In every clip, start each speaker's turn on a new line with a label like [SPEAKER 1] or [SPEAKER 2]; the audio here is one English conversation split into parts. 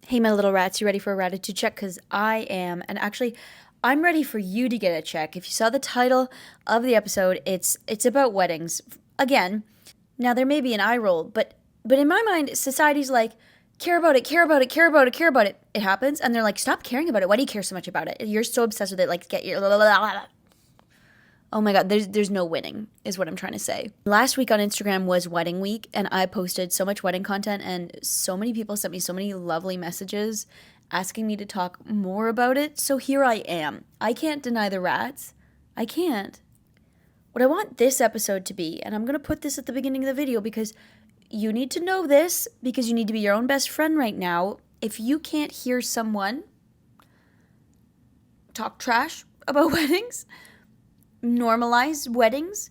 [SPEAKER 1] Hey, my little rats, you ready for a Ratitude check? Because I am. And actually, I'm ready for you to get a check. If you saw the title of the episode, it's about weddings. Again, now there may be an eye roll, but in my mind, society's like, care about it, care about it, care about it, care about it. It happens, and they're like, stop caring about it. Why do you care so much about it? You're so obsessed with it, like get your oh my god, there's no winning, is what I'm trying to say. Last week on Instagram was wedding week, and I posted so much wedding content, and so many people sent me so many lovely messages asking me to talk more about it. So here I am. I can't deny the rats. I can't. What I want this episode to be, and I'm gonna put this at the beginning of the video because you need to know this, because you need to be your own best friend right now. If you can't hear someone talk trash about weddings, normalize weddings,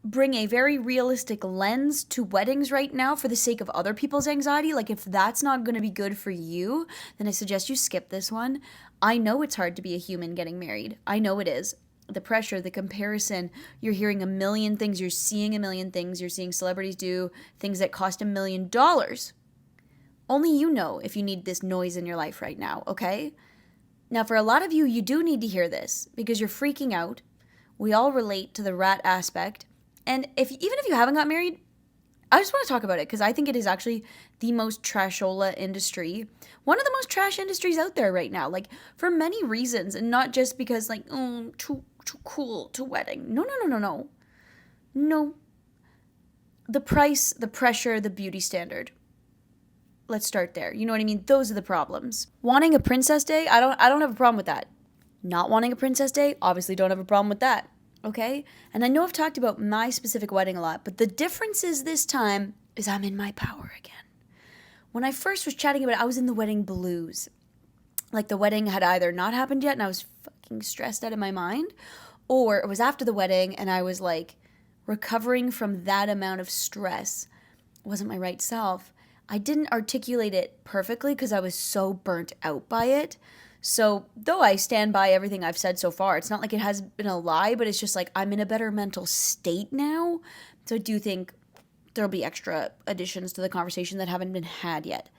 [SPEAKER 1] bring a very realistic lens to weddings right now for the sake of other people's anxiety, like if that's not going to be good for you, then I suggest you skip this one. I know it's hard to be a human getting married. I know it is. The pressure, the comparison, you're hearing a million things, you're seeing a million things, you're seeing celebrities do things that cost $1 million. Only you know if you need this noise in your life right now, okay? Now, for a lot of you, you do need to hear this because you're freaking out. We all relate to the rat aspect. And even if you haven't got married, I just want to talk about it because I think it is actually the most trashola industry. One of the most trash industries out there right now, like for many reasons, and not just because like, oh, too cool to wedding. No. No. The price, the pressure, the beauty standard. Let's start there. You know what I mean? Those are the problems. Wanting a princess day, I don't have a problem with that. Not wanting a princess day, obviously don't have a problem with that, okay? And I know I've talked about my specific wedding a lot, but the difference is this time is I'm in my power again. When I first was chatting about it, I was in the wedding blues. Like the wedding had either not happened yet and I was fucking stressed out of my mind, or it was after the wedding and I was like recovering from that amount of stress. It wasn't my right self. I didn't articulate it perfectly because I was so burnt out by it. So, though I stand by everything I've said so far, it's not like it has been a lie, but it's just like I'm in a better mental state now. So, I do think there'll be extra additions to the conversation that haven't been had yet.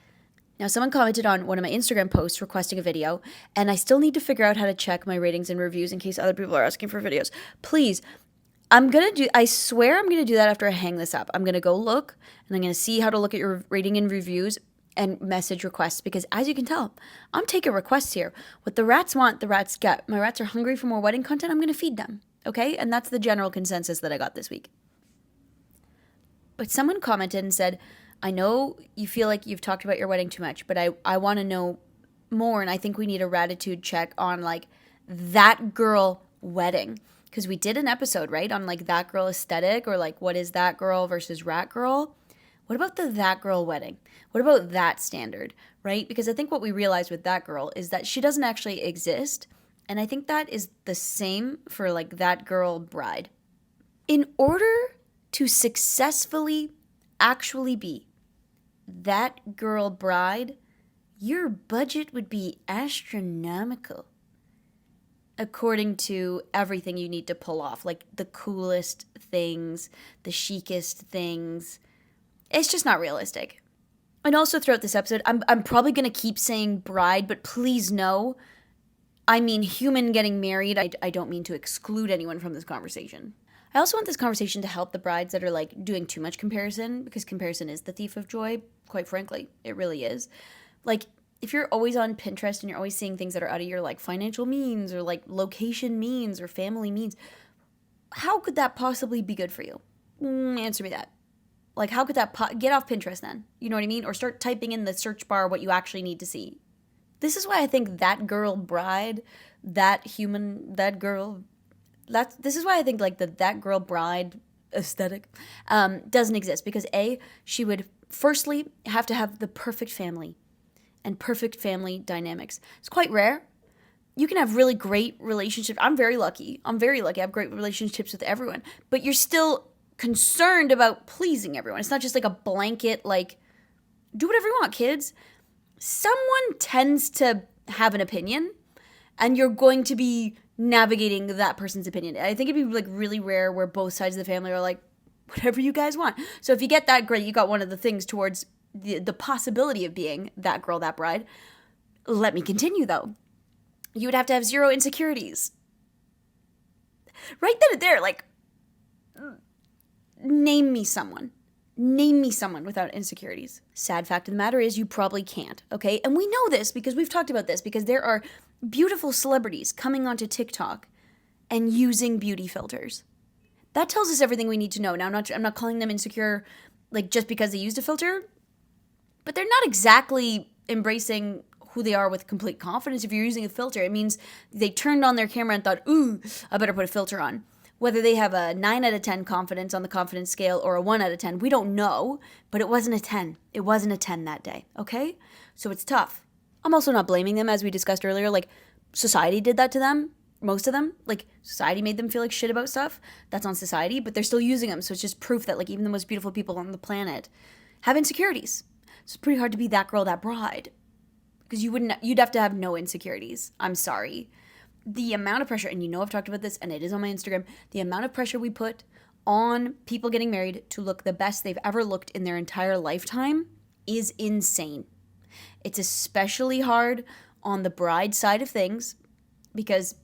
[SPEAKER 1] Now, someone commented on one of my Instagram posts requesting a video, and I still need to figure out how to check my ratings and reviews in case other people are asking for videos. Please, I swear I'm gonna do that after I hang this up. I'm gonna go look, and I'm gonna see how to look at your rating and reviews and message requests, because as you can tell, I'm taking requests here. What the rats want, the rats get. My rats are hungry for more wedding content, I'm going to feed them, okay? And that's the general consensus that I got this week. But someone commented and said, I know you feel like you've talked about your wedding too much, but I want to know more, and I think we need a Ratitude check on, like, that girl wedding. Because we did an episode, right, on, like, that girl aesthetic, or, like, what is that girl versus rat girl? What about that girl wedding? What about that standard, right? Because I think what we realized with that girl is that she doesn't actually exist. And I think that is the same for like that girl bride. In order to successfully actually be that girl bride, your budget would be astronomical. According to everything you need to pull off, like the coolest things, the chicest things. It's just not realistic. And also throughout this episode, I'm probably going to keep saying bride, but please know, I mean human getting married. I don't mean to exclude anyone from this conversation. I also want this conversation to help the brides that are like doing too much comparison, because comparison is the thief of joy, quite frankly. It really is. Like, if you're always on Pinterest and you're always seeing things that are out of your like financial means or like location means or family means, how could that possibly be good for you? Answer me that. Like, how could that get off Pinterest then? You know what I mean? Or start typing in the search bar what you actually need to see. This is why I think that girl bride, that human, that girl, this is why I think like that girl bride aesthetic doesn't exist. Because A, she would firstly have to have the perfect family and perfect family dynamics. It's quite rare. You can have really great relationships. I'm very lucky. I have great relationships with everyone. But you're still concerned about pleasing everyone. It's not just like a blanket, like, do whatever you want, kids. Someone tends to have an opinion, and you're going to be navigating that person's opinion. I think it'd be like really rare where both sides of the family are like, whatever you guys want. So if you get that, great, you got one of the things towards the possibility of being that girl, that bride. Let me continue though. You would have to have zero insecurities. Right then and there, like, name me someone. Name me someone without insecurities. Sad fact of the matter is you probably can't, okay? And we know this because we've talked about this, because there are beautiful celebrities coming onto TikTok and using beauty filters. That tells us everything we need to know. Now, I'm not calling them insecure, like, just because they used a filter, but they're not exactly embracing who they are with complete confidence. If you're using a filter, it means they turned on their camera and thought, ooh, I better put a filter on. Whether they have a 9 out of 10 confidence on the confidence scale or a 1 out of 10, we don't know, but it wasn't a 10. It wasn't a 10 that day, okay? So it's tough. I'm also not blaming them, as we discussed earlier. Like, society did that to them, most of them. Like, society made them feel like shit about stuff. That's on society, but they're still using them. So it's just proof that, like, even the most beautiful people on the planet have insecurities. So it's pretty hard to be that girl, that bride, because you'd have to have no insecurities. I'm sorry. The amount of pressure, and you know I've talked about this, and it is on my Instagram, the amount of pressure we put on people getting married to look the best they've ever looked in their entire lifetime is insane. It's especially hard on the bride side of things because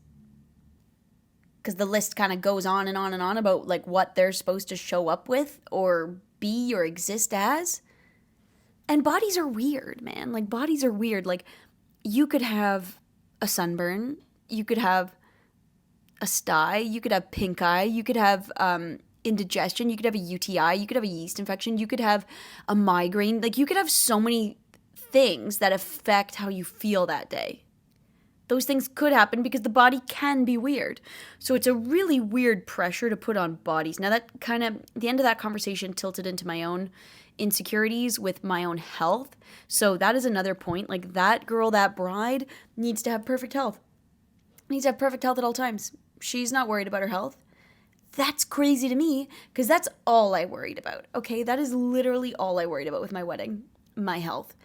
[SPEAKER 1] the list kind of goes on and on and on about like what they're supposed to show up with or be or exist as. And bodies are weird, man. Like, bodies are weird. Like, you could have a sunburn, you could have a sty, you could have pink eye, you could have indigestion, you could have a UTI, you could have a yeast infection, you could have a migraine. Like, you could have so many things that affect how you feel that day. Those things could happen because the body can be weird. So it's a really weird pressure to put on bodies. Now, that kind of, the end of that conversation tilted into my own insecurities with my own health. So that is another point. Like, that girl, that bride needs to have perfect health. Needs to have perfect health at all times. She's not worried about her health. That's crazy to me because that's all I worried about. Okay, that is literally all I worried about with my wedding. My health.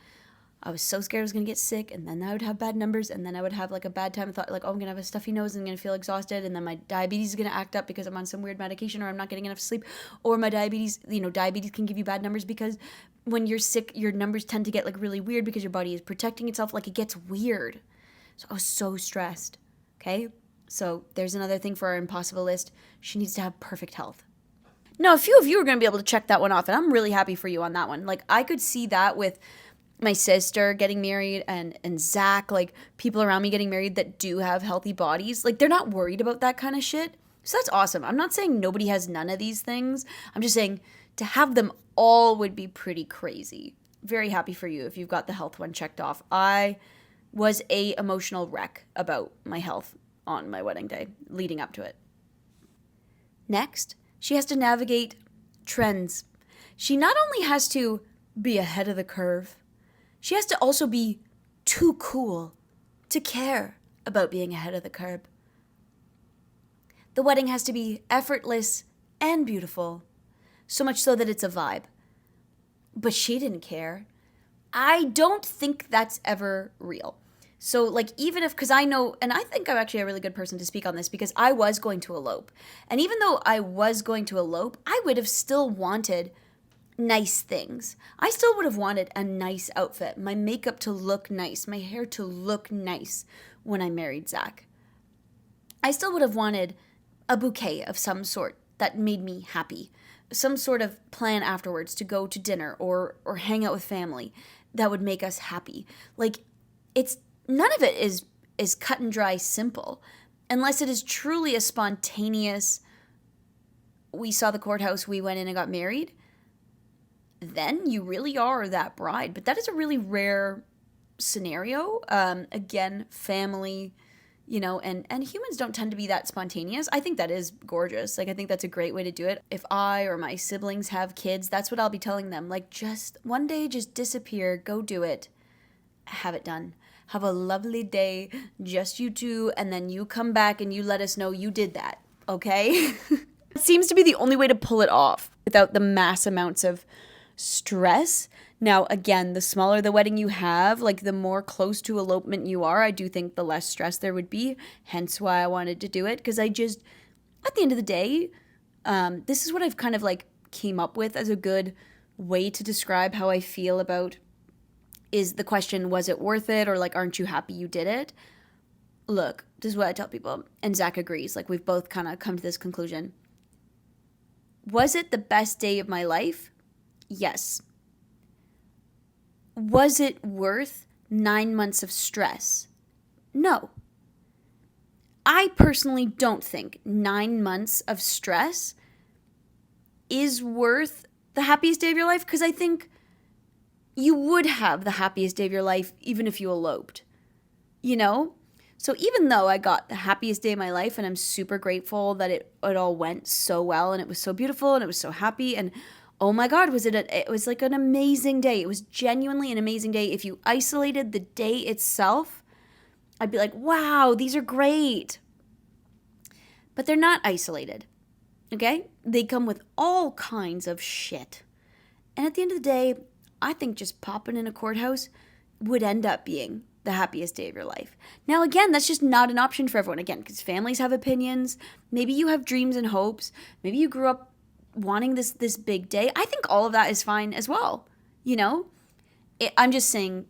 [SPEAKER 1] I was so scared I was going to get sick, and then I would have bad numbers, and then I would have like a bad time. I thought like, oh, I'm going to have a stuffy nose and I'm going to feel exhausted, and then my diabetes is going to act up because I'm on some weird medication or I'm not getting enough sleep, or my diabetes, diabetes can give you bad numbers because when you're sick, your numbers tend to get like really weird because your body is protecting itself. Like, it gets weird. So I was so stressed. Okay? So there's another thing for our impossible list. She needs to have perfect health. Now, a few of you are going to be able to check that one off, and I'm really happy for you on that one. Like, I could see that with my sister getting married and Zach, like, people around me getting married that do have healthy bodies. Like, they're not worried about that kind of shit. So that's awesome. I'm not saying nobody has none of these things. I'm just saying to have them all would be pretty crazy. Very happy for you if you've got the health one checked off. I was a emotional wreck about my health on my wedding day, leading up to it. Next, she has to navigate trends. She not only has to be ahead of the curve, she has to also be too cool to care about being ahead of the curve. The wedding has to be effortless and beautiful, so much so that it's a vibe. But she didn't care. I don't think that's ever real. So, like, even if, because I know, and I think I'm actually a really good person to speak on this because I was going to elope. And even though I was going to elope, I would have still wanted nice things. I still would have wanted a nice outfit, my makeup to look nice, my hair to look nice when I married Zach. I still would have wanted a bouquet of some sort that made me happy, some sort of plan afterwards to go to dinner or hang out with family that would make us happy. Like, it's none of it is cut and dry simple unless it is truly a spontaneous, we saw the courthouse, we went in and got married. Then you really are that bride. But that is a really rare scenario. Again, family, and humans don't tend to be that spontaneous. I think that is gorgeous. Like, I think that's a great way to do it. If I or my siblings have kids, that's what I'll be telling them. Like, just one day, just disappear, go do it, have it done. Have a lovely day, just you two, and then you come back and you let us know you did that, okay? It seems to be the only way to pull it off without the mass amounts of stress. Now, again, the smaller the wedding you have, like the more close to elopement you are, I do think the less stress there would be, hence why I wanted to do it, because I just, at the end of the day, this is what I've kind of like came up with as a good way to describe how I feel about is the question, was it worth it? Or like, aren't you happy you did it? Look, this is what I tell people. And Zach agrees. Like, we've both kind of come to this conclusion. Was it the best day of my life? Yes. Was it worth 9 months of stress? No. I personally don't think 9 months of stress is worth the happiest day of your life, because I think you would have the happiest day of your life even if you eloped, you know? So even though I got the happiest day of my life and I'm super grateful that it all went so well and it was so beautiful and it was so happy and oh my God, it was like an amazing day. It was genuinely an amazing day. If you isolated the day itself, I'd be like, wow, these are great. But they're not isolated, okay? They come with all kinds of shit. And at the end of the day, I think just popping in a courthouse would end up being the happiest day of your life. Now, again, that's just not an option for everyone. Again, because families have opinions. Maybe you have dreams and hopes. Maybe you grew up wanting this big day. I think all of that is fine as well. You know, I'm just saying,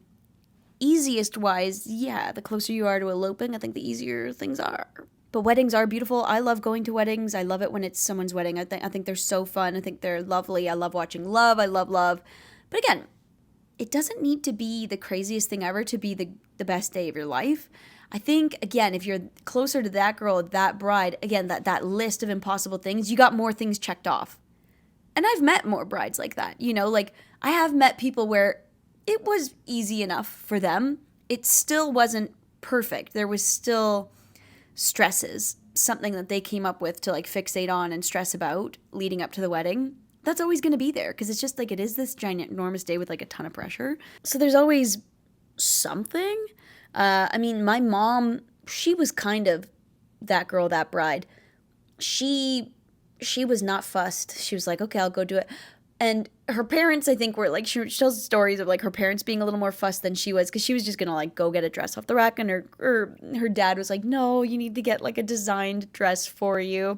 [SPEAKER 1] easiest wise, yeah, the closer you are to eloping, I think the easier things are. But weddings are beautiful. I love going to weddings. I love it when it's someone's wedding. I think they're so fun. I think they're lovely. I love watching love. I love love. But again, it doesn't need to be the craziest thing ever to be the best day of your life. I think, again, if you're closer to that girl, that bride, again, that list of impossible things, you got more things checked off. And I've met more brides like that. You know, like I have met people where it was easy enough for them. It still wasn't perfect. There was still stresses, something that they came up with to like fixate on and stress about leading up to the wedding. That's always going to be there because it's just like it is this giant, enormous day with like a ton of pressure. So there's always something. I mean, my mom, she was kind of that girl, that bride. She was not fussed. She was like, okay, I'll go do it. And her parents, I think, were like, she tells stories of like her parents being a little more fussed than she was because she was just gonna like go get a dress off the rack, and her dad was like, no, you need to get like a designed dress for you.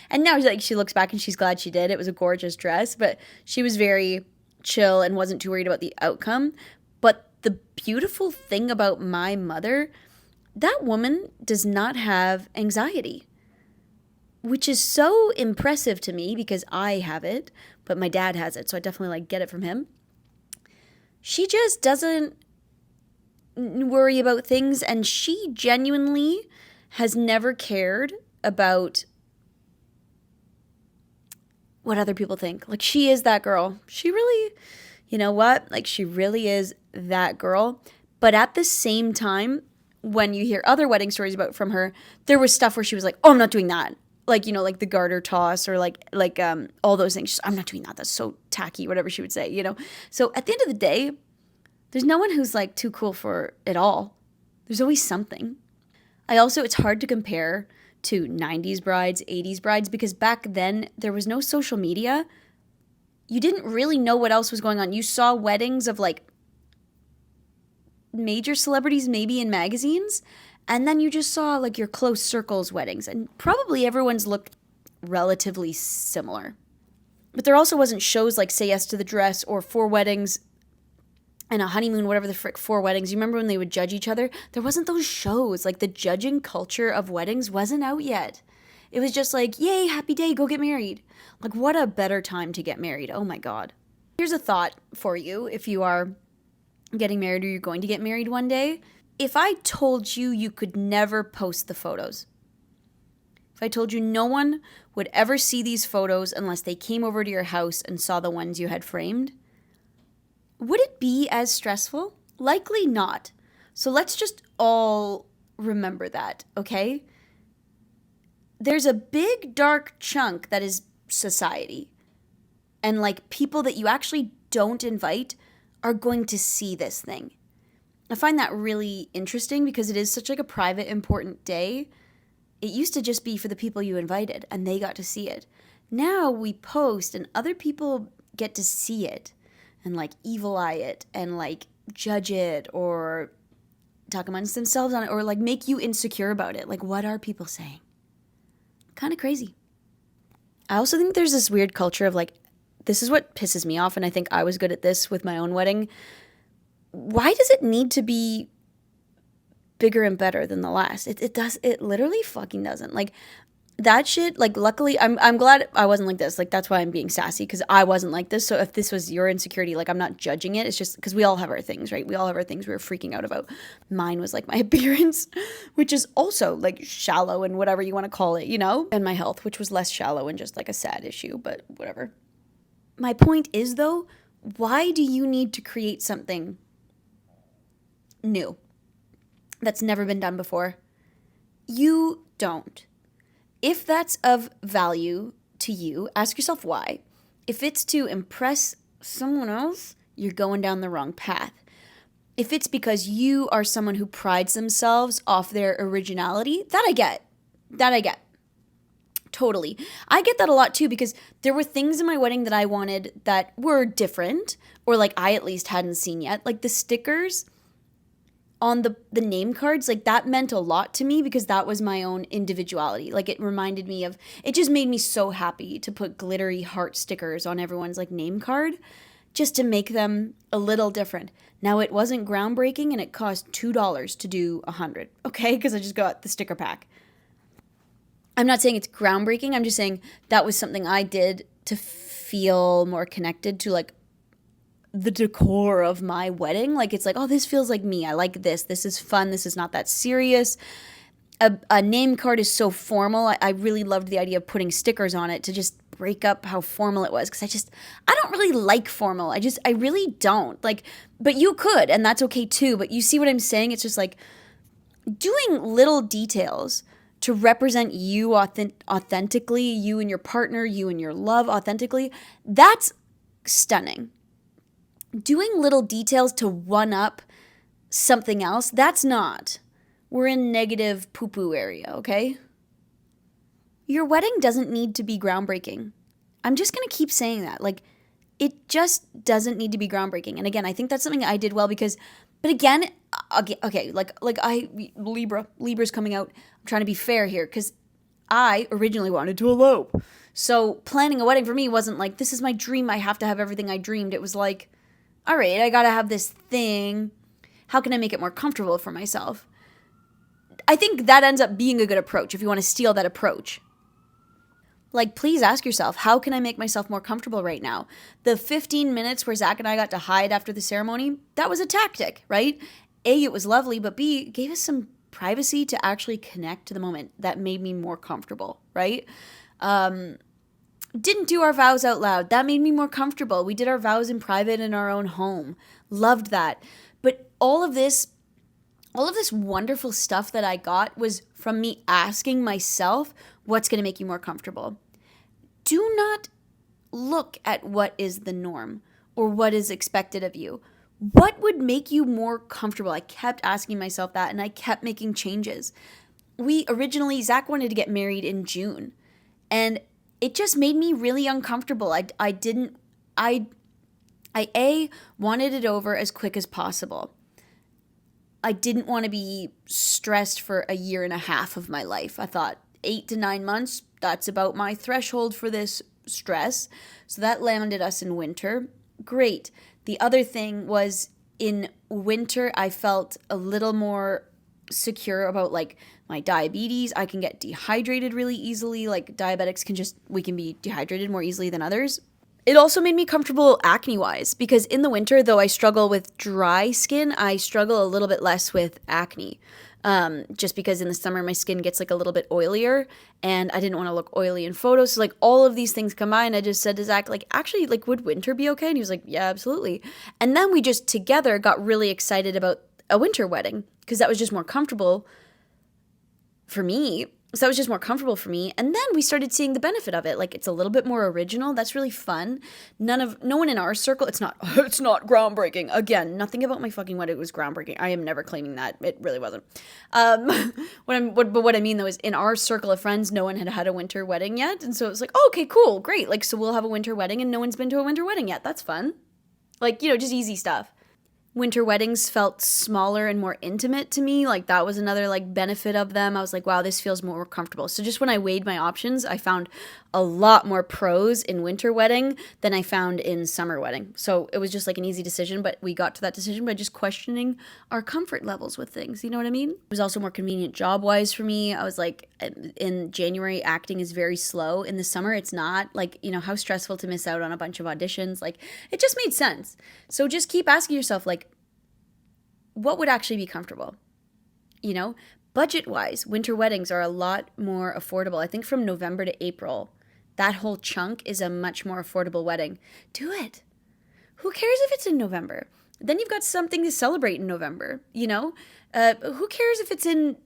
[SPEAKER 1] And now like she looks back and she's glad she did. It was a gorgeous dress, but she was very chill and wasn't too worried about the outcome. But the beautiful thing about my mother, that woman does not have anxiety, which is so impressive to me because I have it, but my dad has it, so I definitely like get it from him. She just doesn't worry about things, and she genuinely has never cared about what other people think. Like, she is that girl. She really, you know what? Like, she really is that girl. But at the same time, when you hear other wedding stories from her, there was stuff where she was like, oh, I'm not doing that. Like, you know, like the garter toss or like all those things. I'm not doing that. That's so tacky, whatever she would say, you know. So at the end of the day, there's no one who's like too cool for it all. There's always something. It's hard to compare to 90s brides, 80s brides, because back then there was no social media. You didn't really know what else was going on. You saw weddings of like major celebrities maybe in magazines, and then you just saw like your close circles weddings, and probably everyone's looked relatively similar. But there also wasn't shows like Say Yes to the Dress or Four Weddings and a Honeymoon, whatever the frick, Four Weddings. You remember when they would judge each other? There wasn't those shows. Like the judging culture of weddings wasn't out yet. It was just like, yay, happy day, go get married. Like, what a better time to get married. Oh my God. Here's a thought for you if you are getting married or you're going to get married one day. If I told you you could never post the photos, if I told you no one would ever see these photos unless they came over to your house and saw the ones you had framed, would it be as stressful? Likely not. So let's just all remember that, okay? There's a big dark chunk that is society. And like people that you actually don't invite are going to see this thing. I find that really interesting because it is such like a private, important day. It used to just be for the people you invited and they got to see it. Now we post and other people get to see it and like evil eye it and like judge it or talk amongst themselves on it or like make you insecure about it. Like, what are people saying? Kind of crazy. I also think there's this weird culture of like this is what pisses me off, and I think I was good at this with my own wedding. Why does it need to be bigger and better than the last? It literally fucking doesn't. Like, that shit, like, luckily, I'm glad I wasn't like this. Like, that's why I'm being sassy, because I wasn't like this. So if this was your insecurity, like, I'm not judging it. It's just because we all have our things, right? We all have our things we were freaking out about. Mine was, like, my appearance, which is also, like, shallow and whatever you want to call it, you know? And my health, which was less shallow and just, like, a sad issue, but whatever. My point is, though, why do you need to create something new that's never been done before? You don't. If that's of value to you, ask yourself why. If it's to impress someone else, you're going down the wrong path. If it's because you are someone who prides themselves off their originality, that I get. Totally. I get that a lot too, because there were things in my wedding that I wanted that were different, or like I at least hadn't seen yet. Like the stickers on the name cards, like that meant a lot to me because that was my own individuality. Like it reminded me of, it just made me so happy to put glittery heart stickers on everyone's like name card just to make them a little different. Now it wasn't groundbreaking and it cost $2 to do 100, okay? Because I just got the sticker pack. I'm not saying it's groundbreaking. I'm just saying that was something I did to feel more connected to like the decor of my wedding. Like it's like, oh, this feels like me. I like this. This is fun. This is not that serious. A name card is so formal. I really loved the idea of putting stickers on it to just break up how formal it was. Because I don't really like formal. I really don't. Like, but you could, and that's okay too. But you see what I'm saying? It's just like doing little details to represent you authentically, you and your partner, you and your love authentically. That's stunning. Doing little details to one up something else, that's not. We're in negative poo-poo area, okay? Your wedding doesn't need to be groundbreaking. I'm just going to keep saying that. Like, it just doesn't need to be groundbreaking. And again, I think that's something I did well because, but again, okay, Libra's coming out. I'm trying to be fair here because I originally wanted to elope. So planning a wedding for me wasn't like, this is my dream, I have to have everything I dreamed. It was like, all right, I gotta have this thing. How can I make it more comfortable for myself? I think that ends up being a good approach if you want to steal that approach. Like, please ask yourself, how can I make myself more comfortable right now? The 15 minutes where Zach and I got to hide after the ceremony, that was a tactic, right? A, it was lovely, but B, it gave us some privacy to actually connect to the moment that made me more comfortable, right? Didn't do our vows out loud. That made me more comfortable. We did our vows in private in our own home. Loved that. But all of this wonderful stuff that I got was from me asking myself, what's going to make you more comfortable? Do not look at what is the norm or what is expected of you. What would make you more comfortable? I kept asking myself that and I kept making changes. Zach wanted to get married in June and it just made me really uncomfortable. I wanted it over as quick as possible. I didn't want to be stressed for a year and a half of my life. I thought 8 to 9 months, that's about my threshold for this stress. So that landed us in winter. Great. The other thing was in winter, I felt a little more secure about like my diabetes. I can get dehydrated really easily. Like diabetics we can be dehydrated more easily than others. It also made me comfortable acne-wise because in the winter, though I struggle with dry skin, I struggle a little bit less with acne. Just because in the summer my skin gets like a little bit oilier and I didn't want to look oily in photos. So like all of these things combined, I just said to Zach, like, actually, like, would winter be okay? And he was like, yeah, absolutely. And then we just together got really excited about a winter wedding because that was just more comfortable for me. So that was just more comfortable for me. And then we started seeing the benefit of it. Like, it's a little bit more original. That's really fun. No one in our circle, it's not groundbreaking. Again, nothing about my fucking wedding was groundbreaking. I am never claiming that. It really wasn't. What I mean though is in our circle of friends, no one had a winter wedding yet. And so it was like, oh, okay, cool, great. Like, so we'll have a winter wedding and no one's been to a winter wedding yet. That's fun. Like, just easy stuff. Winter weddings felt smaller and more intimate to me. Like that was another like benefit of them. I was like, wow, this feels more comfortable. So just when I weighed my options, I found a lot more pros in winter wedding than I found in summer wedding. So it was just like an easy decision, but we got to that decision by just questioning our comfort levels with things. You know what I mean? It was also more convenient job-wise for me. I was like, in January, acting is very slow. In the summer, it's not. Like, you know, how stressful to miss out on a bunch of auditions. Like, it just made sense. So just keep asking yourself, like, what would actually be comfortable? You know, budget-wise, winter weddings are a lot more affordable. I think from November to April, that whole chunk is a much more affordable wedding. Do it. Who cares if it's in November? Then you've got something to celebrate in November, you know? Who cares if it's in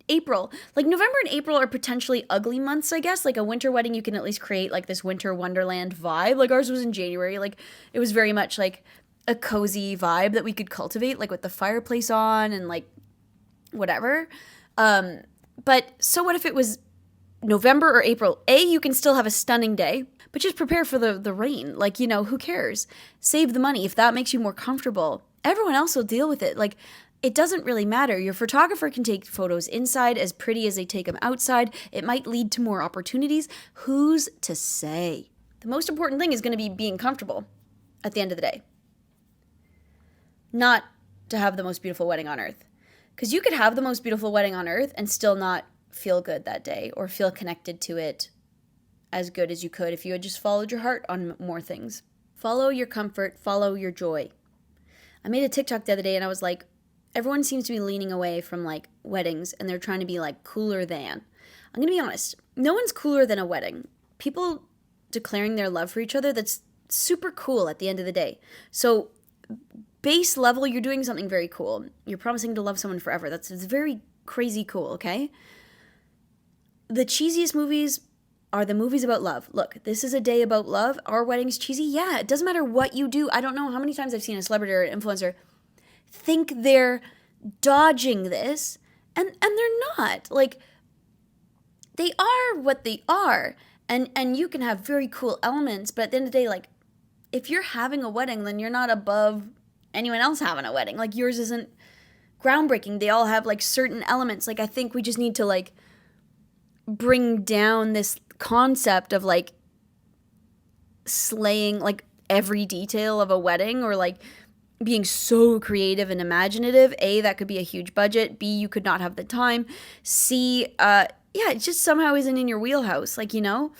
[SPEAKER 1] April? Like November and April are potentially ugly months, I guess. Like a winter wedding, you can at least create like this winter wonderland vibe. Like ours was in January. Like it was very much like a cozy vibe that we could cultivate, like with the fireplace on and like whatever. But so what if it was November or April? You can still have a stunning day, but just prepare for the rain. Like, you know, who cares? Save the money. If that makes you more comfortable, everyone else will deal with it. Like, it doesn't really matter. Your photographer can take photos inside as pretty as they take them outside. It might lead to more opportunities. Who's to say? The most important thing is going to be being comfortable at the end of the day. Not to have the most beautiful wedding on earth. Because you could have the most beautiful wedding on earth and still not feel good that day or feel connected to it as good as you could if you had just followed your heart on more things. Follow your comfort, follow your joy. I made a TikTok the other day and I was like, everyone seems to be leaning away from like weddings and they're trying to be like cooler than. I'm going to be honest, no one's cooler than a wedding. People declaring their love for each other, that's super cool at the end of the day. So base level, you're doing something very cool. You're promising to love someone forever. It's very crazy cool, okay? The cheesiest movies are the movies about love. Look, this is a day about love. Our wedding's cheesy. Yeah, it doesn't matter what you do. I don't know how many times I've seen a celebrity or an influencer think they're dodging this, and they're not. Like, they are what they are. And you can have very cool elements, but at the end of the day, like, if you're having a wedding, then you're not above anyone else having a wedding. Like, yours isn't groundbreaking. They all have like certain elements. Like, I think we just need to like bring down this concept of like slaying like every detail of a wedding or like being so creative and imaginative. A, that could be a huge budget. B, you could not have the time. C, yeah, it just somehow isn't in your wheelhouse. Like, you know?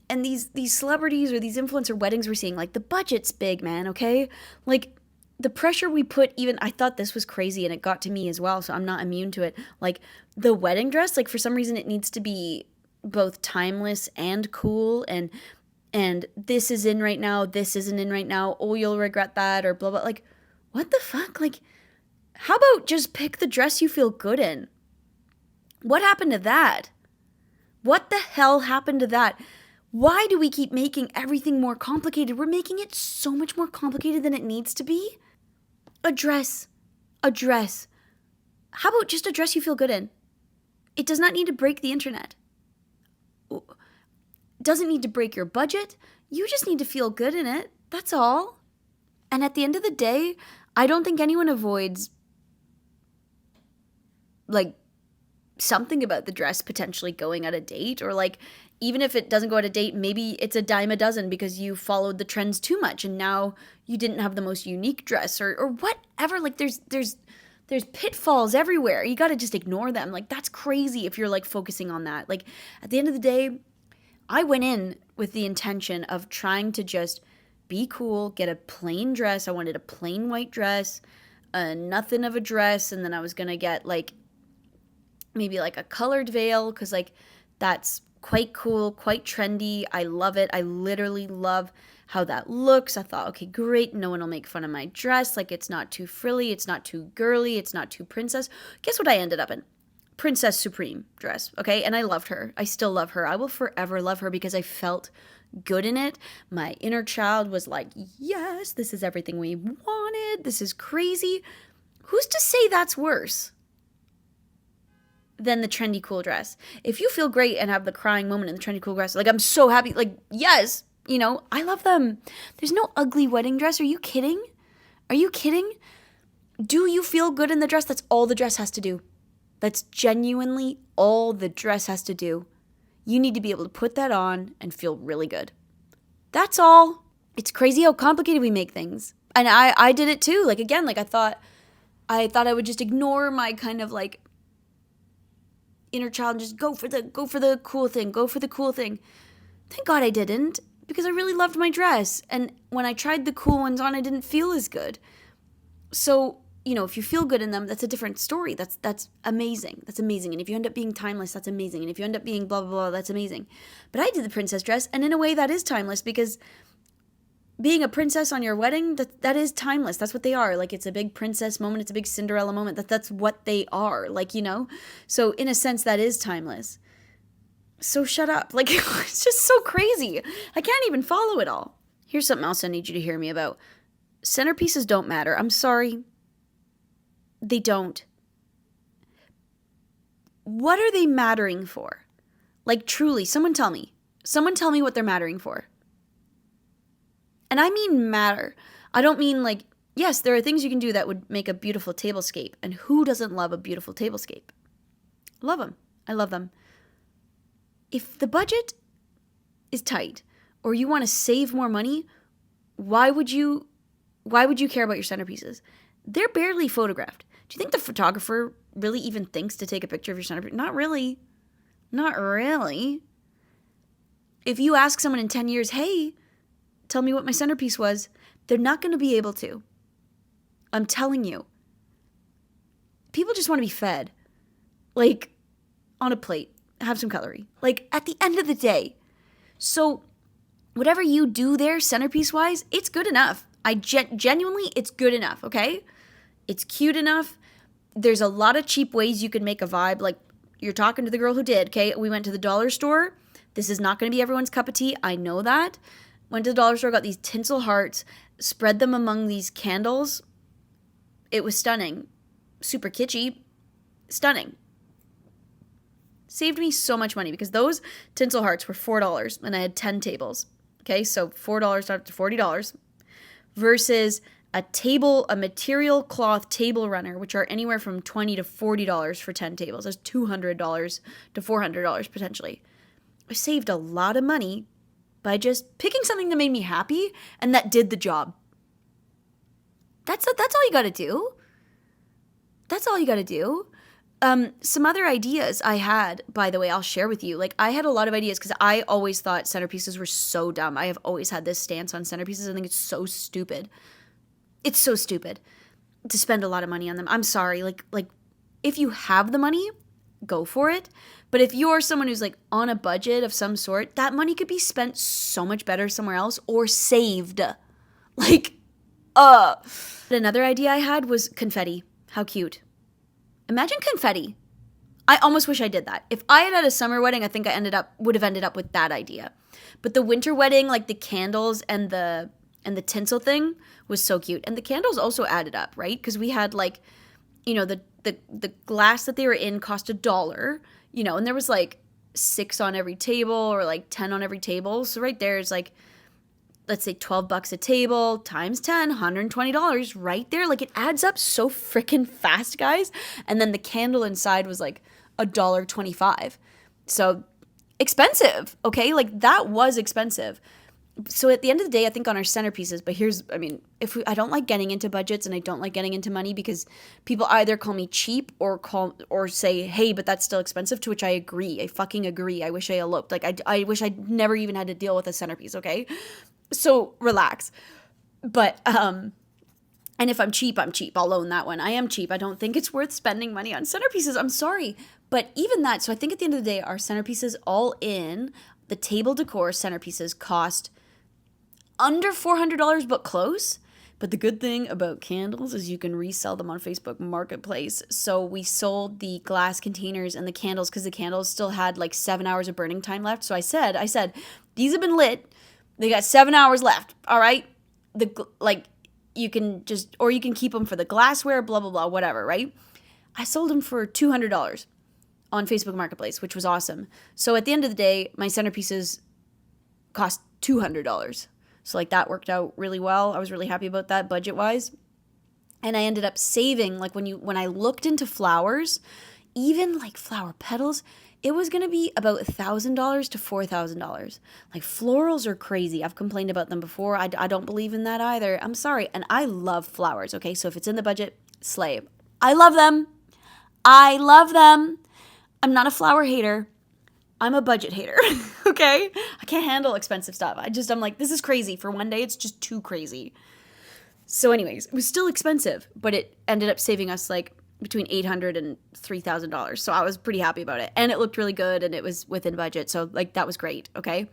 [SPEAKER 1] And these celebrities or these influencer weddings we're seeing, like, the budget's big, man, okay? Like, the pressure we put, even, I thought this was crazy and it got to me as well, so I'm not immune to it. Like, the wedding dress, like, for some reason it needs to be both timeless and cool, and this is in right now, this isn't in right now, oh, you'll regret that, or blah, blah. Like, what the fuck? Like, how about just pick the dress you feel good in? What happened to that? What the hell happened to that? Why do we keep making everything more complicated? We're making it so much more complicated than it needs to be. A dress. A dress. How about just a dress you feel good in? It does not need to break the internet. It doesn't need to break your budget. You just need to feel good in it. That's all. And at the end of the day, I don't think anyone avoids, like, something about the dress potentially going out of date, or like, even if it doesn't go out of date, maybe it's a dime a dozen because you followed the trends too much and now you didn't have the most unique dress or whatever. Like, there's pitfalls everywhere. You got to just ignore them. Like, that's crazy if you're like focusing on that. Like, at the end of the day, I went in with the intention of trying to just be cool, get a plain dress. I wanted a plain white dress, nothing of a dress, and then I was gonna get like maybe like a colored veil because like that's quite cool, quite trendy. I love it. I literally love how that looks. I thought, okay, great. No one will make fun of my dress. Like, it's not too frilly. It's not too girly. It's not too princess. Guess what I ended up in? Princess Supreme dress. Okay. And I loved her. I still love her. I will forever love her because I felt good in it. My inner child was like, yes, this is everything we wanted. This is crazy. Who's to say that's worse than the trendy cool dress? If you feel great and have the crying moment in the trendy cool dress, like, I'm so happy, like, yes, you know, I love them. There's no ugly wedding dress. Are you kidding? Are you kidding? Do you feel good in the dress? That's all the dress has to do. That's genuinely all the dress has to do. You need to be able to put that on and feel really good. That's all. It's crazy how complicated we make things. And I did it too. Like, again, like I thought I would just ignore my kind of like inner child and just go for the cool thing. Thank God I didn't, because I really loved my dress. And when I tried the cool ones on, I didn't feel as good. So, if you feel good in them, that's a different story. That's amazing. That's amazing. And if you end up being timeless, that's amazing. And if you end up being blah, blah, blah, that's amazing. But I did the princess dress, and in a way that is timeless, because being a princess on your wedding, that is timeless. That's what they are. Like, it's a big princess moment. It's a big Cinderella moment. That's what they are. Like, So in a sense, that is timeless. So shut up. Like, it's just so crazy. I can't even follow it all. Here's something else I need you to hear me about. Centerpieces don't matter. I'm sorry. They don't. What are they mattering for? Like, truly, someone tell me. Someone tell me what they're mattering for. And I mean matter. I don't mean like, yes, there are things you can do that would make a beautiful tablescape. And who doesn't love a beautiful tablescape? Love them. I love them. If the budget is tight or you want to save more money, why would you care about your centerpieces? They're barely photographed. Do you think the photographer really even thinks to take a picture of your centerpiece? Not really. Not really. If you ask someone in 10 years, hey, tell me what my centerpiece was, they're not going to be able to. I'm telling you. People just want to be fed. Like, on a plate. Have some cutlery. Like, at the end of the day. So, whatever you do there, centerpiece-wise, it's good enough. Genuinely, it's good enough, okay? It's cute enough. There's a lot of cheap ways you can make a vibe. Like, you're talking to the girl who did, okay? We went to the dollar store. This is not going to be everyone's cup of tea. I know that. Went to the dollar store, got these tinsel hearts, spread them among these candles. It was stunning. Super kitschy. Stunning. Saved me so much money because those tinsel hearts were $4 and I had 10 tables. Okay, so $4 up to $40 versus a material cloth table runner, which are anywhere from $20 to $40 for 10 tables. That's $200 to $400 potentially. I saved a lot of money by just picking something that made me happy and that did the job. That's all you got to do. That's all you got to do. Some other ideas I had, by the way, I'll share with you. Like, I had a lot of ideas because I always thought centerpieces were so dumb. I have always had this stance on centerpieces. I think it's so stupid. It's so stupid to spend a lot of money on them. I'm sorry. Like if you have the money, go for it. But if you're someone who's like on a budget of some sort, that money could be spent so much better somewhere else or saved. Another idea I had was confetti. How cute. Imagine confetti. I almost wish I did that. If I had a summer wedding, I think I would have ended up with that idea. But the winter wedding, like the candles and the tinsel thing was so cute. And the candles also added up, right? Because we had like, the glass that they were in cost $1, and there was like 6 on every table or like 10 on every table. So right there is like, let's say $12 a table times 10, $120 right there. Like, it adds up so freaking fast, guys. And then the candle inside was like $1.25. So expensive, okay? Like, that was expensive. So at the end of the day, I think on our centerpieces, but I don't like getting into budgets and I don't like getting into money because people either call me cheap or say, hey, but that's still expensive, to which I agree. I fucking agree. I wish I eloped. Like, I wish I'd never even had to deal with a centerpiece, okay? So relax. But, and if I'm cheap, I'm cheap. I'll own that one. I am cheap. I don't think it's worth spending money on centerpieces. I'm sorry. But even that, so I think at the end of the day, our centerpieces all in, the table decor centerpieces cost under $400, but close. But the good thing about candles is you can resell them on Facebook Marketplace. So we sold the glass containers and the candles because the candles still had like 7 hours of burning time left. So I said, these have been lit. They got 7 hours left. All right. You can keep them for the glassware, blah, blah, blah, whatever. Right. I sold them for $200 on Facebook Marketplace, which was awesome. So at the end of the day, my centerpieces cost $200. So like that worked out really well. I was really happy about that budget wise. And I ended up saving, like when I looked into flowers, even like flower petals, it was going to be about $1,000 to $4,000. Like florals are crazy. I've complained about them before. I don't believe in that either. I'm sorry. And I love flowers. Okay. So if it's in the budget, slay. I love them. I love them. I'm not a flower hater. I'm a budget hater. Okay. I can't handle expensive stuff. I'm like, this is crazy. For one day, it's just too crazy. So anyways, it was still expensive, but it ended up saving us like between $800 and $3,000. So I was pretty happy about it. And it looked really good and it was within budget. So like that was great. Okay.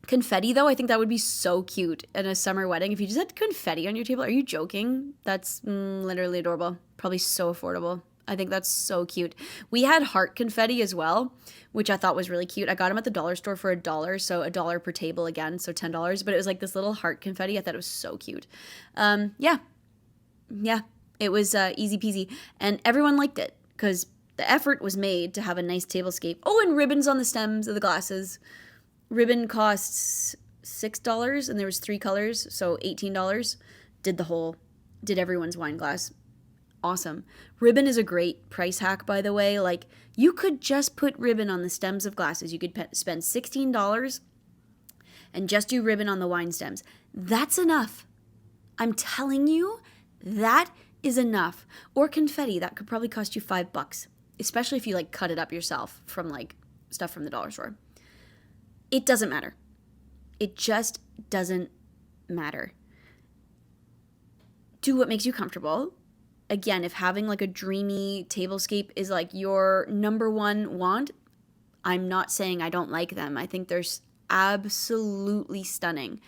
[SPEAKER 1] Confetti though, I think that would be so cute in a summer wedding. If you just had confetti on your table, are you joking? That's literally adorable. Probably so affordable. I think that's so cute. We had heart confetti as well, which I thought was really cute. I got them at the dollar store for $1, so $1 per table again, so $10. But it was like this little heart confetti. I thought it was so cute. Yeah, it was easy peasy, and everyone liked it because the effort was made to have a nice tablescape. Oh, and ribbons on the stems of the glasses. Ribbon costs $6, and there was 3 colors, so $18. Did everyone's wine glass. Awesome. Ribbon is a great price hack, by the way. Like, you could just put ribbon on the stems of glasses. You could spend $16 and just do ribbon on the wine stems. That's enough. I'm telling you, that is enough. Or confetti, that could probably cost you $5, especially if you like cut it up yourself from like stuff from the dollar store. It doesn't matter. It just doesn't matter. Do what makes you comfortable. Again, if having like a dreamy tablescape is like your number one want, I'm not saying I don't like them. I think they're absolutely stunning.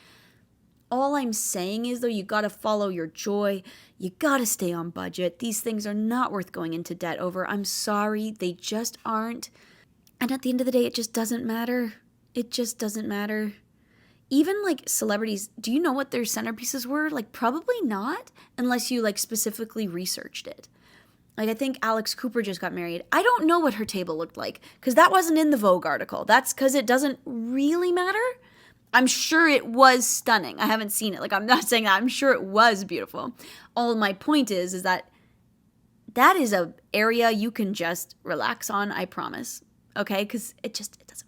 [SPEAKER 1] All I'm saying is though, you gotta follow your joy. You gotta stay on budget. These things are not worth going into debt over. I'm sorry, they just aren't. And at the end of the day, it just doesn't matter. It just doesn't matter. Even like celebrities, do you know what their centerpieces were? Like probably not, unless you like specifically researched it. Like I think Alex Cooper just got married. I don't know what her table looked like because that wasn't in the Vogue article. That's because it doesn't really matter. I'm sure it was stunning. I haven't seen it. Like I'm not saying that. I'm sure it was beautiful. All my point is that is a area you can just relax on, I promise. Okay? Because it doesn't matter.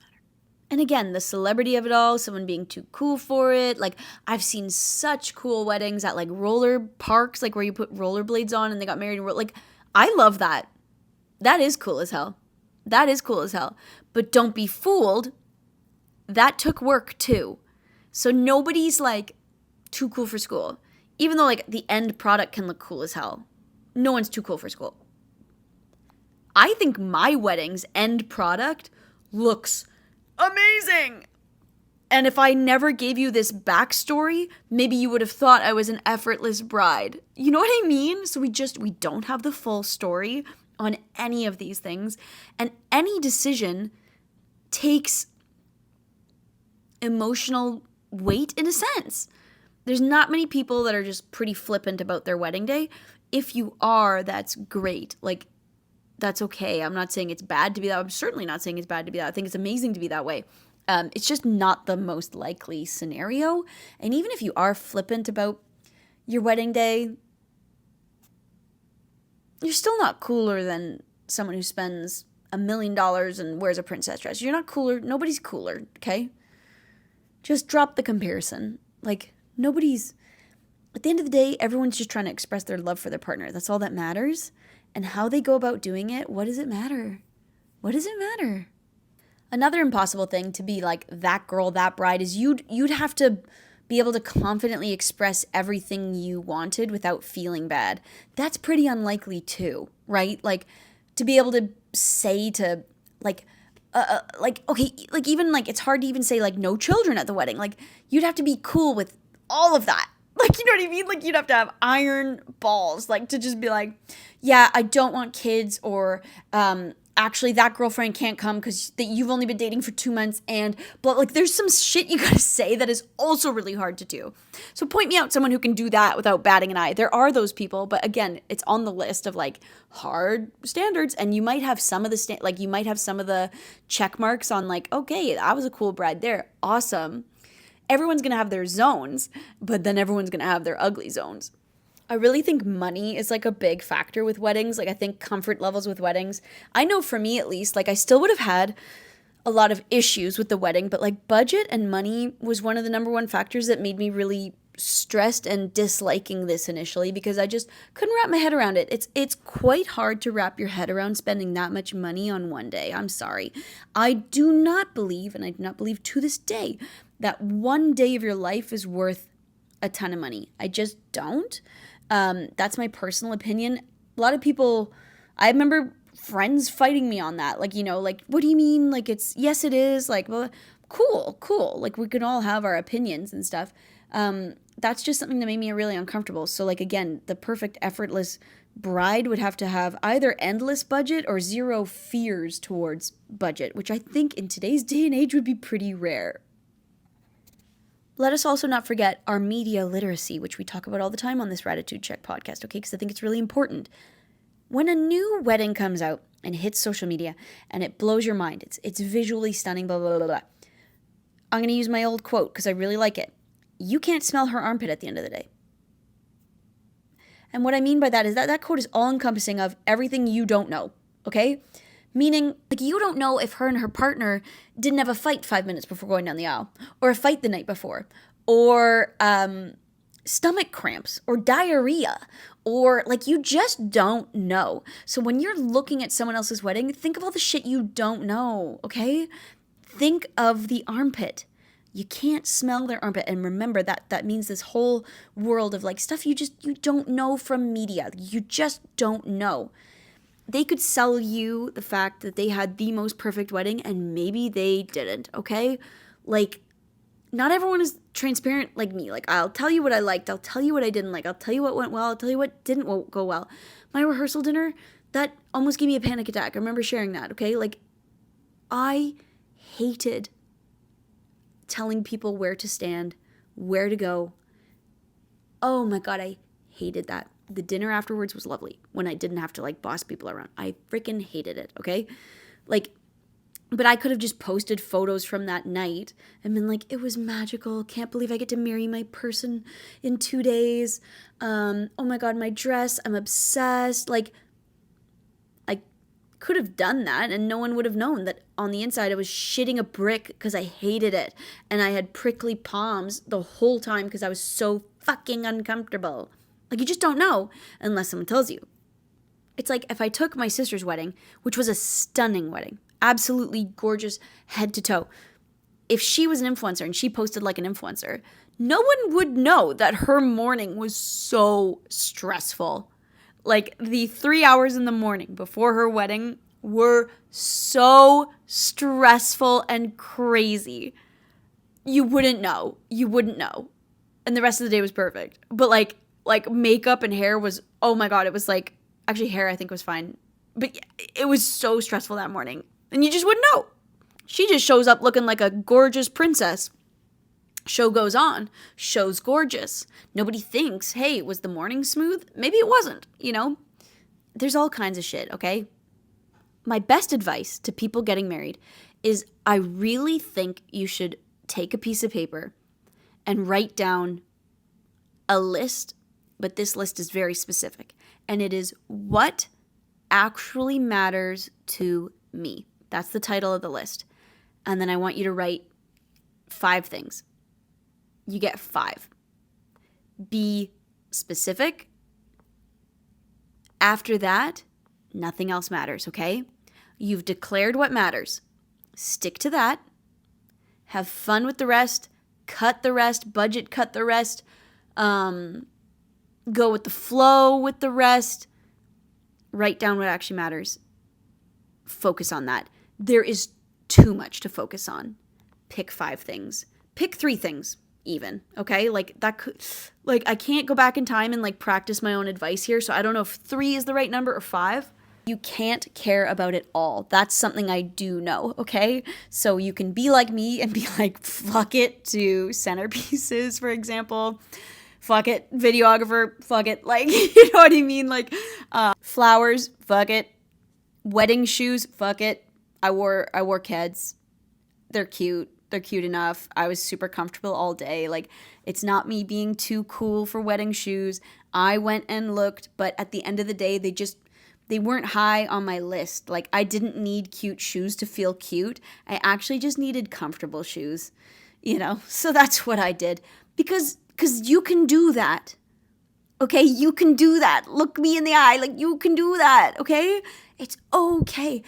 [SPEAKER 1] And again, the celebrity of it all, someone being too cool for it. Like, I've seen such cool weddings at, like, roller parks, like, where you put rollerblades on and they got married. Like, I love that. That is cool as hell. That is cool as hell. But don't be fooled. That took work, too. So nobody's, like, too cool for school. Even though, like, the end product can look cool as hell. No one's too cool for school. I think my wedding's end product looks amazing. And if I never gave you this backstory, maybe you would have thought I was an effortless bride. You know what I mean? So we don't have the full story on any of these things. And any decision takes emotional weight in a sense. There's not many people that are just pretty flippant about their wedding day. If you are, that's great. Like, that's okay. I'm not saying it's bad to be that. I'm certainly not saying it's bad to be that. I think it's amazing to be that way. It's just not the most likely scenario. And even if you are flippant about your wedding day, you're still not cooler than someone who spends $1 million and wears a princess dress. You're not cooler. Nobody's cooler, okay? Just drop the comparison. Like, at the end of the day, everyone's just trying to express their love for their partner. That's all that matters. And how they go about doing it, what does it matter? What does it matter? Another impossible thing to be like that girl, that bride, is you'd have to be able to confidently express everything you wanted without feeling bad. That's pretty unlikely too, right? Like to be able to say to okay, like even like it's hard to even say like no children at the wedding. Like you'd have to be cool with all of that. Like, you know what I mean? Like, you'd have to have iron balls, like, to just be like, yeah, I don't want kids, or actually, that girlfriend can't come because you've only been dating for 2 months, and but like, there's some shit you gotta say that is also really hard to do. So point me out someone who can do that without batting an eye. There are those people, but again, it's on the list of, like, hard standards, and you might have some of the, you might have some of the check marks on, like, okay, I was a cool bride there. Awesome. Everyone's going to have their zones, but then everyone's going to have their ugly zones. I really think money is like a big factor with weddings. Like, I think comfort levels with weddings. I know for me at least, like, I still would have had a lot of issues with the wedding, but like budget and money was one of the number one factors that made me really stressed and disliking this initially, because I just couldn't wrap my head around it. It's quite hard to wrap your head around spending that much money on one day. I'm sorry. I do not believe, and I do not believe to this day, that one day of your life is worth a ton of money. I just don't. That's my personal opinion. A lot of people, I remember friends fighting me on that. Like, like, what do you mean? Like, yes, it is. Like, well, cool. Like, we can all have our opinions and stuff. That's just something that made me really uncomfortable. So, like, again, the perfect effortless bride would have to have either endless budget or zero fears towards budget, which I think in today's day and age would be pretty rare. Let us also not forget our media literacy, which we talk about all the time on this Ratitude Check podcast, okay? Because I think it's really important. When a new wedding comes out and hits social media and it blows your mind, it's visually stunning, blah, blah, blah, blah. I'm going to use my old quote because I really like it. You can't smell her armpit at the end of the day. And what I mean by that is that quote is all-encompassing of everything you don't know, okay? Meaning, like, you don't know if her and her partner didn't have a fight 5 minutes before going down the aisle, or a fight the night before, or stomach cramps, or diarrhea, or, like, you just don't know. So when you're looking at someone else's wedding, think of all the shit you don't know, okay? Think of the armpit. You can't smell their armpit. And remember that means this whole world of, like, stuff you don't know from media. You just don't know. They could sell you the fact that they had the most perfect wedding, and maybe they didn't, okay? Like, not everyone is transparent like me. Like, I'll tell you what I liked. I'll tell you what I didn't like. I'll tell you what went well. I'll tell you what didn't go well. My rehearsal dinner, that almost gave me a panic attack. I remember sharing that, okay? Like, I hated telling people where to stand, where to go. Oh my God, I hated that. The dinner afterwards was lovely when I didn't have to, like, boss people around. I freaking hated it, okay? Like, but I could have just posted photos from that night and been like, it was magical. Can't believe I get to marry my person in 2 days. Oh my God, my dress. I'm obsessed. Like, I could have done that and no one would have known that on the inside I was shitting a brick because I hated it. And I had prickly palms the whole time because I was so fucking uncomfortable. Like, you just don't know unless someone tells you. It's like if I took my sister's wedding, which was a stunning wedding, absolutely gorgeous head to toe. If she was an influencer and she posted like an influencer, no one would know that her morning was so stressful. Like, the 3 hours in the morning before her wedding were so stressful and crazy. You wouldn't know. And the rest of the day was perfect. But like makeup and hair was, oh my God, it was like, actually hair I think was fine. But it was so stressful that morning. And you just wouldn't know. She just shows up looking like a gorgeous princess. Show goes on. Show's gorgeous. Nobody thinks, hey, was the morning smooth? Maybe it wasn't, There's all kinds of shit, okay? My best advice to people getting married is I really think you should take a piece of paper and write down a list, but this list is very specific. And it is what actually matters to me. That's the title of the list. And then I want you to write 5 things. You get 5. Be specific. After that, nothing else matters, okay? You've declared what matters. Stick to that. Have fun with the rest. Cut the rest. Budget cut the rest. Go with the flow with the rest. Write down what actually matters. Focus on that. There is too much to focus on. Pick 5 things. Pick 3 things even, okay? Like, that could, like, I can't go back in time and, like, practice my own advice here, so I don't know if 3 is the right number or 5. You can't care about it all. That's something I do know, okay? So you can be like me and be like, fuck it to centerpieces, for example. Fuck it, videographer, fuck it. Like, you know what I mean? Like, flowers, fuck it. Wedding shoes, fuck it. I wore Keds. They're cute. They're cute enough. I was super comfortable all day. Like, it's not me being too cool for wedding shoes. I went and looked, but at the end of the day, they weren't high on my list. Like, I didn't need cute shoes to feel cute. I actually just needed comfortable shoes, So that's what I did. Because you can do that. Okay, you can do that. Look me in the eye. Like, you can do that, okay? It's okay.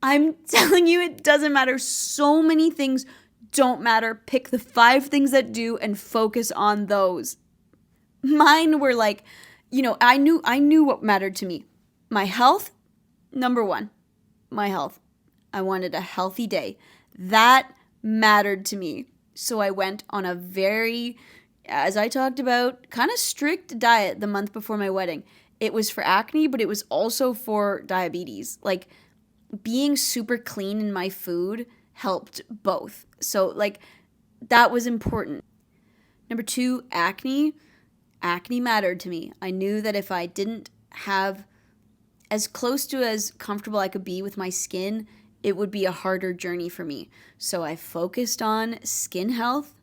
[SPEAKER 1] I'm telling you, it doesn't matter. So many things don't matter. Pick the 5 things that do and focus on those. Mine were like, I knew what mattered to me. My health, number 1. My health. I wanted a healthy day. That mattered to me. So I went on a very, as I talked about, kind of strict diet the month before my wedding. It was for acne, but it was also for diabetes. Like, being super clean in my food helped both. So, like, that was important. Number 2, acne. Acne mattered to me. I knew that if I didn't have as close to as comfortable I could be with my skin, it would be a harder journey for me. So I focused on skin health.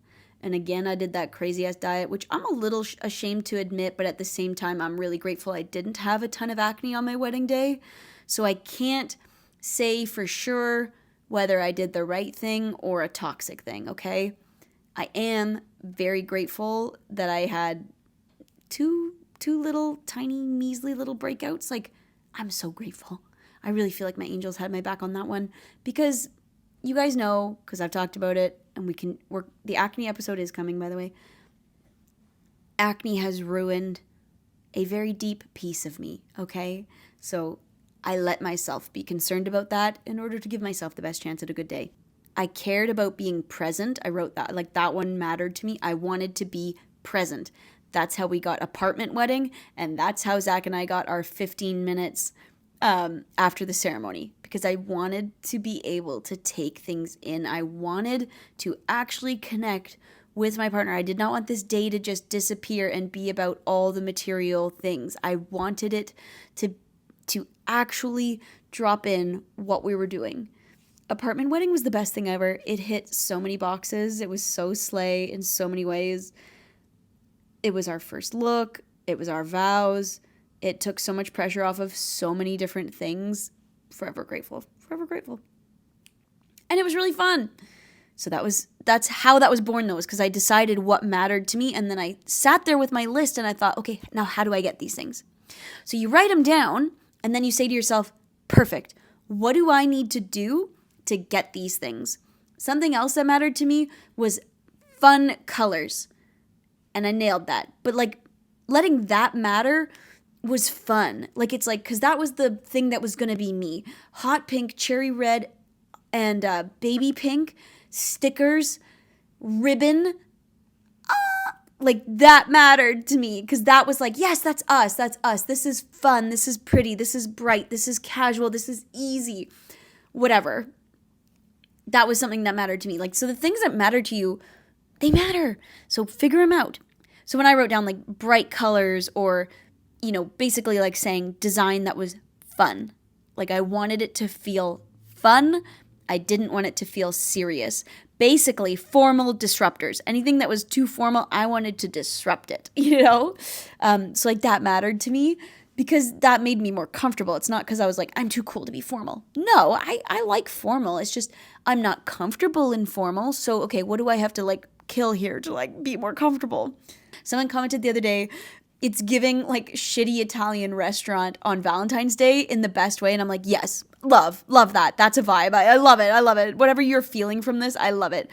[SPEAKER 1] And again, I did that crazy ass diet, which I'm a little ashamed to admit, but at the same time, I'm really grateful I didn't have a ton of acne on my wedding day. So I can't say for sure whether I did the right thing or a toxic thing, okay? I am very grateful that I had two little tiny measly little breakouts. Like, I'm so grateful. I really feel like my angels had my back on that one, because you guys know, because I've talked about it, and the acne episode is coming, by the way. Acne has ruined a very deep piece of me, okay? So I let myself be concerned about that in order to give myself the best chance at a good day. I cared about being present. I wrote that. Like, that one mattered to me. I wanted to be present. That's how we got apartment wedding, and that's how Zach and I got our 15 minutes after the ceremony, because I wanted to be able to take things in. I wanted to actually connect with my partner. I did not want this day to just disappear and be about all the material things. I wanted it to actually drop in what we were doing. Apartment wedding was the best thing ever. It hit so many boxes. It was so slay in so many ways. It was our first look. It was our vows. It took so much pressure off of so many different things. Forever grateful. Forever grateful. And it was really fun. So that's how that was born, though, is because I decided what mattered to me. And then I sat there with my list and I thought, okay, now how do I get these things? So you write them down and then you say to yourself, perfect. What do I need to do to get these things? Something else that mattered to me was fun colors. And I nailed that. But like, letting that matter was fun. Like, it's like, because that was the thing that was going to be me. Hot pink, cherry red, and baby pink, stickers, ribbon. Like, that mattered to me, because that was like, yes, that's us. That's us. This is fun. This is pretty. This is bright. This is casual. This is easy. Whatever. That was something that mattered to me. Like, so the things that matter to you, they matter. So figure them out. So when I wrote down like bright colors, or, basically like saying design that was fun. Like, I wanted it to feel fun. I didn't want it to feel serious. Basically, formal disruptors. Anything that was too formal, I wanted to disrupt it, So like, that mattered to me, because that made me more comfortable. It's not because I was like, I'm too cool to be formal. No, I like formal. It's just I'm not comfortable in formal. So, okay, what do I have to like kill here to like be more comfortable? Someone commented the other day, it's giving like shitty Italian restaurant on Valentine's Day in the best way. And I'm like, yes, love that. That's a vibe. I love it. I love it. Whatever you're feeling from this, I love it.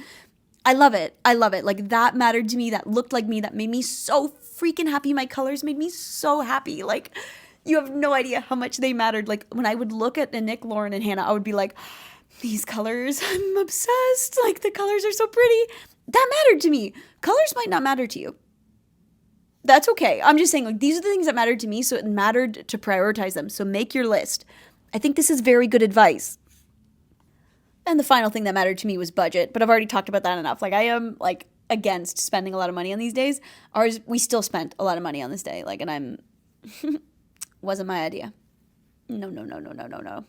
[SPEAKER 1] I love it. I love it. Like, that mattered to me. That looked like me. That made me so freaking happy. My colors made me so happy. Like, you have no idea how much they mattered. Like, when I would look at Nick, Lauren, and Hannah, I would be like, these colors, I'm obsessed. Like, the colors are so pretty. That mattered to me. Colors might not matter to you. That's okay. I'm just saying, like, these are the things that mattered to me, so it mattered to prioritize them. So make your list. I think this is very good advice. And the final thing that mattered to me was budget, but I've already talked about that enough. Like, I am, like, against spending a lot of money on these days. We still spent a lot of money on this day. Like, and wasn't my idea. No.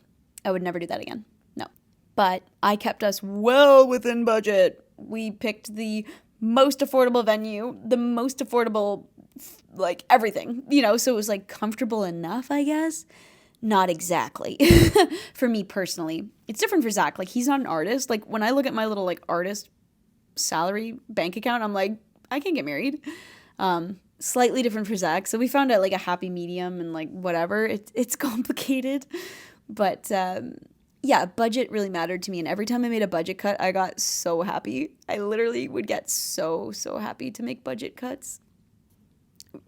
[SPEAKER 1] I would never do that again. No. But I kept us well within budget. We picked the most affordable venue, the most affordable like everything, so it was like comfortable enough, I guess. Not exactly. For me personally. It's different for Zach. Like, he's not an artist. Like, when I look at my little like artist salary bank account, I'm like, I can't get married. Slightly different for Zach. So we found out like a happy medium, and like whatever. It's complicated. But yeah, budget really mattered to me. And every time I made a budget cut, I got so happy. I literally would get so happy to make budget cuts.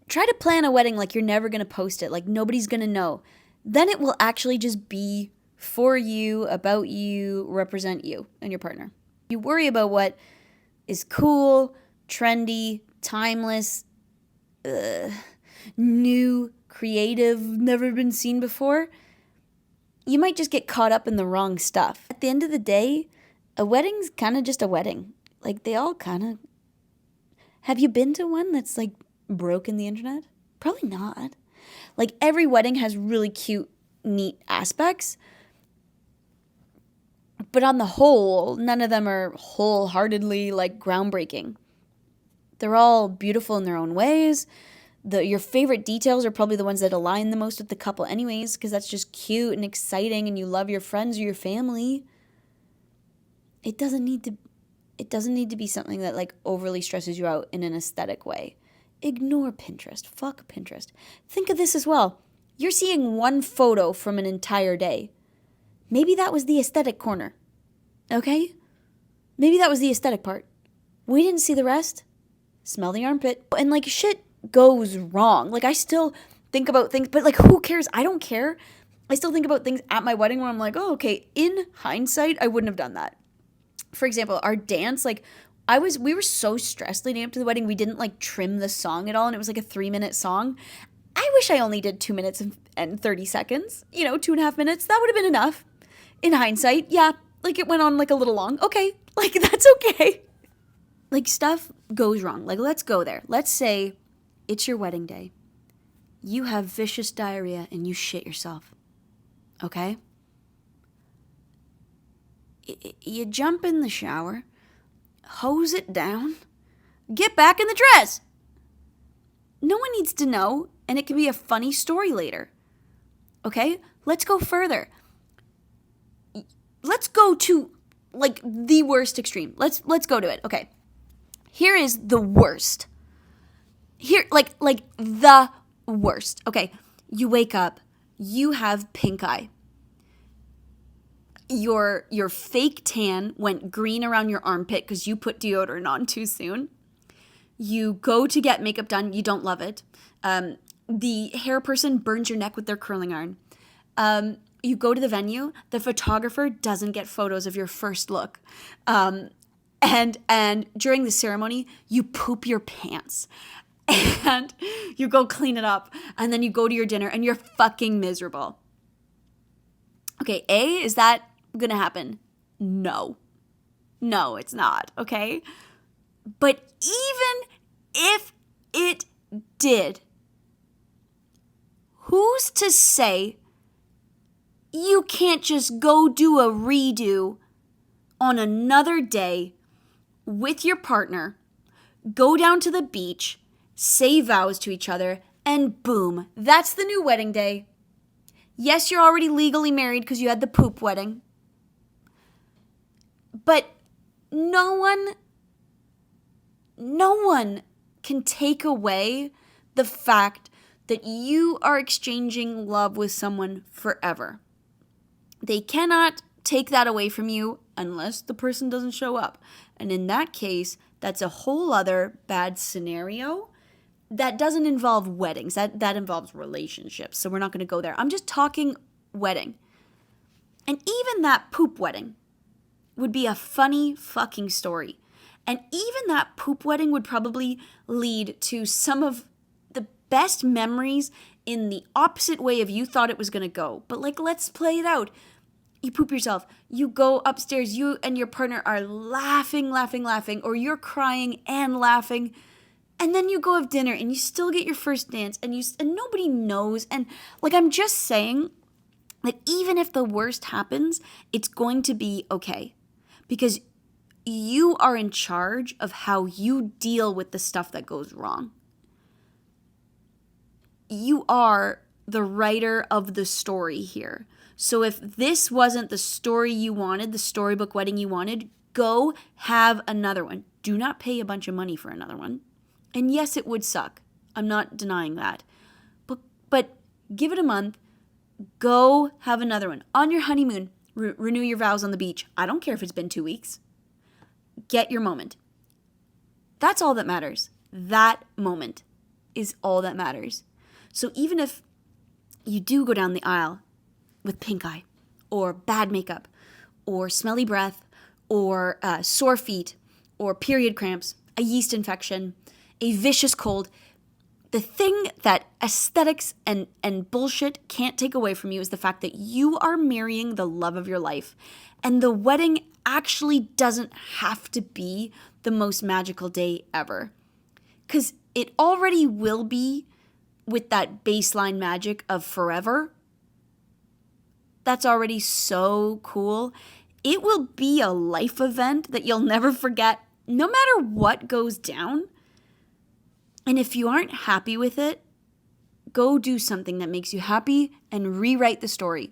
[SPEAKER 1] Try to plan a wedding like you're never going to post it, like nobody's going to know. Then it will actually just be for you, about you, represent you and your partner. You worry about what is cool, trendy, timeless, new, creative, never been seen before. You might just get caught up in the wrong stuff. At the end of the day, a wedding's kind of just a wedding. Like, they all kind of... Have you been to one that's like broken the internet? Probably not. Like, every wedding has really cute, neat aspects. But on the whole, none of them are wholeheartedly like groundbreaking. They're all beautiful in their own ways. Your favorite details are probably the ones that align the most with the couple anyways, because that's just cute and exciting and you love your friends or your family. It doesn't need to be something that like overly stresses you out in an aesthetic way. Ignore Pinterest. Fuck Pinterest. Think of this as well. You're seeing one photo from an entire day. Maybe that was the aesthetic corner. Okay? Maybe that was the aesthetic part. We didn't see the rest. Smell the armpit. And like, shit goes wrong. Like, I still think about things, but like, who cares? I don't care. I still think about things at my wedding where I'm like, oh, okay, in hindsight, I wouldn't have done that. For example, our dance, like, we were so stressed leading up to the wedding, we didn't like trim the song at all, and it was like a 3-minute song. I wish I only did 2 minutes and 30 seconds, 2.5 minutes. That would have been enough. In hindsight, yeah, like it went on like a little long. Okay, like that's okay. Like, stuff goes wrong. Like, let's go there. Let's say it's your wedding day. You have vicious diarrhea and you shit yourself. Okay? You jump in the shower, hose it down, get back in the dress. No one needs to know, and it can be a funny story later. Okay? Let's go further. Let's go to like the worst extreme. Let's go to it. Okay. Here is the worst. Here, like the worst. Okay. You wake up, you have pink eye. Your fake tan went green around your armpit because you put deodorant on too soon. You go to get makeup done, you don't love it. The hair person burns your neck with their curling iron. You go to the venue, the photographer doesn't get photos of your first look. And during the ceremony, you poop your pants. And you go clean it up. And then you go to your dinner and you're fucking miserable. Okay, is that gonna happen? No. No, it's not, okay? But even if it did, who's to say you can't just go do a redo on another day with your partner, go down to the beach, say vows to each other, and boom, that's the new wedding day. Yes, you're already legally married because you had the poop wedding. But no one can take away the fact that you are exchanging love with someone forever. They cannot take that away from you unless the person doesn't show up. And in that case, that's a whole other bad scenario that doesn't involve weddings. That involves relationships. So we're not going to go there. I'm just talking wedding. And even that poop wedding would be a funny fucking story. And even that poop wedding would probably lead to some of the best memories in the opposite way of you thought it was going to go. But like, let's play it out. You poop yourself. You go upstairs. You and your partner are laughing, or you're crying and laughing. And then you go have dinner and you still get your first dance and nobody knows. And like, I'm just saying that even if the worst happens, it's going to be okay. Because you are in charge of how you deal with the stuff that goes wrong. you are the writer of the story here. So if this wasn't the story you wanted, the storybook wedding you wanted, go have another one. Do not pay a bunch of money for another one. And yes, it would suck. I'm not denying that. But give it a month. Go have another one. On your honeymoon, renew your vows on the beach. I don't care if it's been 2 weeks. Get your moment. That's all that matters. That moment is all that matters. So even if you do go down the aisle with pink eye or bad makeup or smelly breath or sore feet or period cramps, a yeast infection, a vicious cold, the thing that aesthetics and bullshit can't take away from you is the fact that you are marrying the love of your life. And the wedding actually doesn't have to be the most magical day ever. Because it already will be with that baseline magic of forever. That's already so cool. It will be a life event that you'll never forget, no matter what goes down. And if you aren't happy with it, go do something that makes you happy and rewrite the story.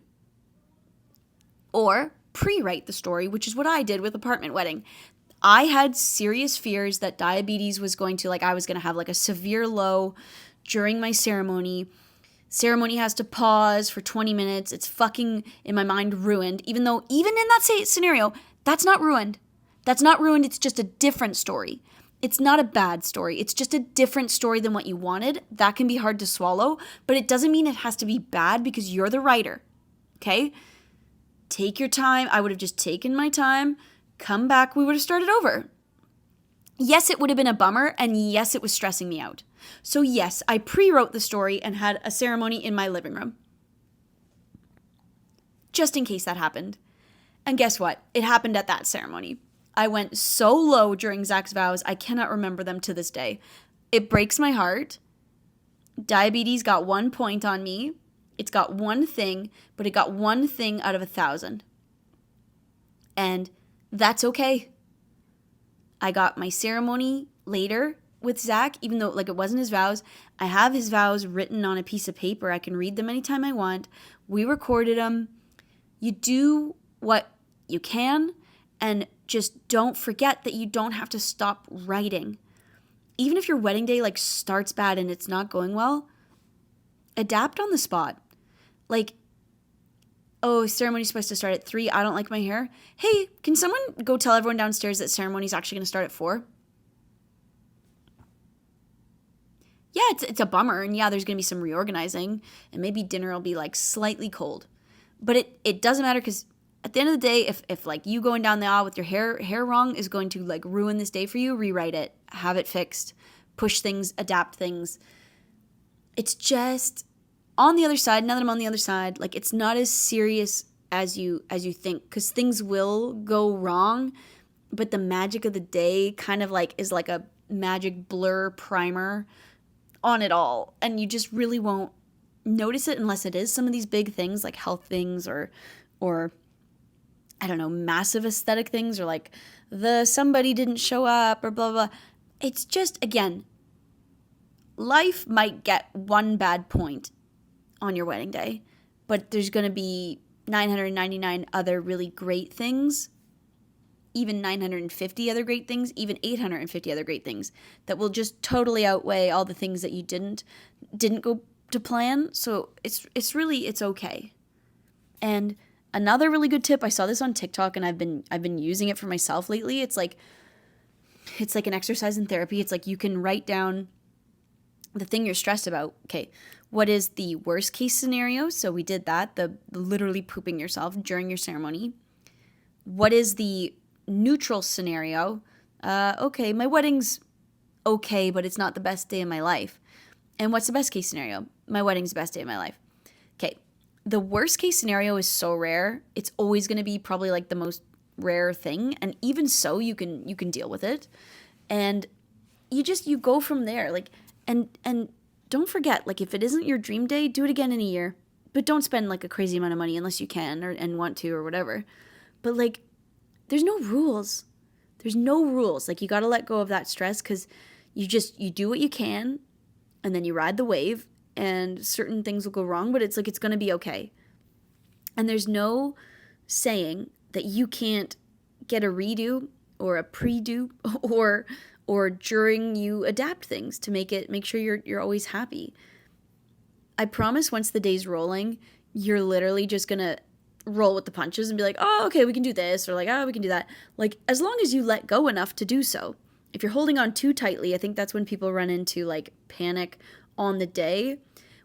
[SPEAKER 1] Or pre-write the story, which is what I did with Apartment Wedding. I had serious fears that diabetes was going to, I was going to have a severe low during my ceremony. Ceremony has to pause for 20 minutes. It's fucking, in my mind, ruined. Even though, even in that scenario, that's not ruined. That's not ruined. It's just a different story. It's not a bad story. It's just a different story than what you wanted. That can be hard to swallow, but it doesn't mean it has to be bad because you're the writer. Okay? Take your time. I would have just taken my time, come back, we would have started over. Yes, it would have been a bummer, and yes, it was stressing me out. So yes, I pre-wrote the story and had a ceremony in my living room. Just in case that happened. And guess what? It happened at that ceremony. I went so low during Zach's vows, I cannot remember them to this day. It breaks my heart. Diabetes got 1 point on me. It's got one thing, but it got one thing out of 1,000. And that's okay. I got my ceremony later with Zach, even though it wasn't his vows. I have his vows written on a piece of paper. I can read them anytime I want. We recorded them. You do what you can, and just don't forget that you don't have to stop writing. Even if your wedding day starts bad and it's not going well, adapt on the spot. Ceremony's supposed to start at 3. I don't like my hair. Hey, can someone go tell everyone downstairs that ceremony's actually going to start at 4? Yeah, it's a bummer. And yeah, there's going to be some reorganizing. And maybe dinner will be slightly cold. But it doesn't matter because at the end of the day, if you going down the aisle with your hair wrong is going to ruin this day for you, rewrite it. Have it fixed. Push things. Adapt things. It's just... on the other side, now that I'm on the other side, it's not as serious as you think, because things will go wrong, but the magic of the day kind of is like a magic blur primer on it all, and you just really won't notice it unless it is some of these big things like health things or I don't know, massive aesthetic things, or the somebody didn't show up or blah blah. It's just, again, life might get one bad point on your wedding day, but there's going to be 999 other really great things, even 950 other great things, even 850 other great things that will just totally outweigh all the things that you didn't go to plan. So it's okay. And another really good tip, I saw this on TikTok and I've been using it for myself lately. It's like an exercise in therapy. It's you can write down the thing you're stressed about. Okay, what is the worst case scenario? So we did that, the literally pooping yourself during your ceremony. What is the neutral scenario? Okay, my wedding's okay, but it's not the best day of my life. And what's the best case scenario? My wedding's the best day of my life. Okay, the worst case scenario is so rare. It's always going to be probably the most rare thing. And even so, you can deal with it. And you go from there. And don't forget, if it isn't your dream day, do it again in a year. But don't spend a crazy amount of money unless you can and want to or whatever. But there's no rules. There's no rules. You got to let go of that stress, because you do what you can, and then you ride the wave, and certain things will go wrong, but it's like it's going to be okay. And there's no saying that you can't get a redo or a pre-do or during you adapt things to make sure you're always happy. I promise once the day's rolling, you're literally just going to roll with the punches and be like, oh, okay, we can do this, or like, oh, we can do that. Like, as long as you let go enough to do so. If you're holding on too tightly, I think that's when people run into like panic on the day.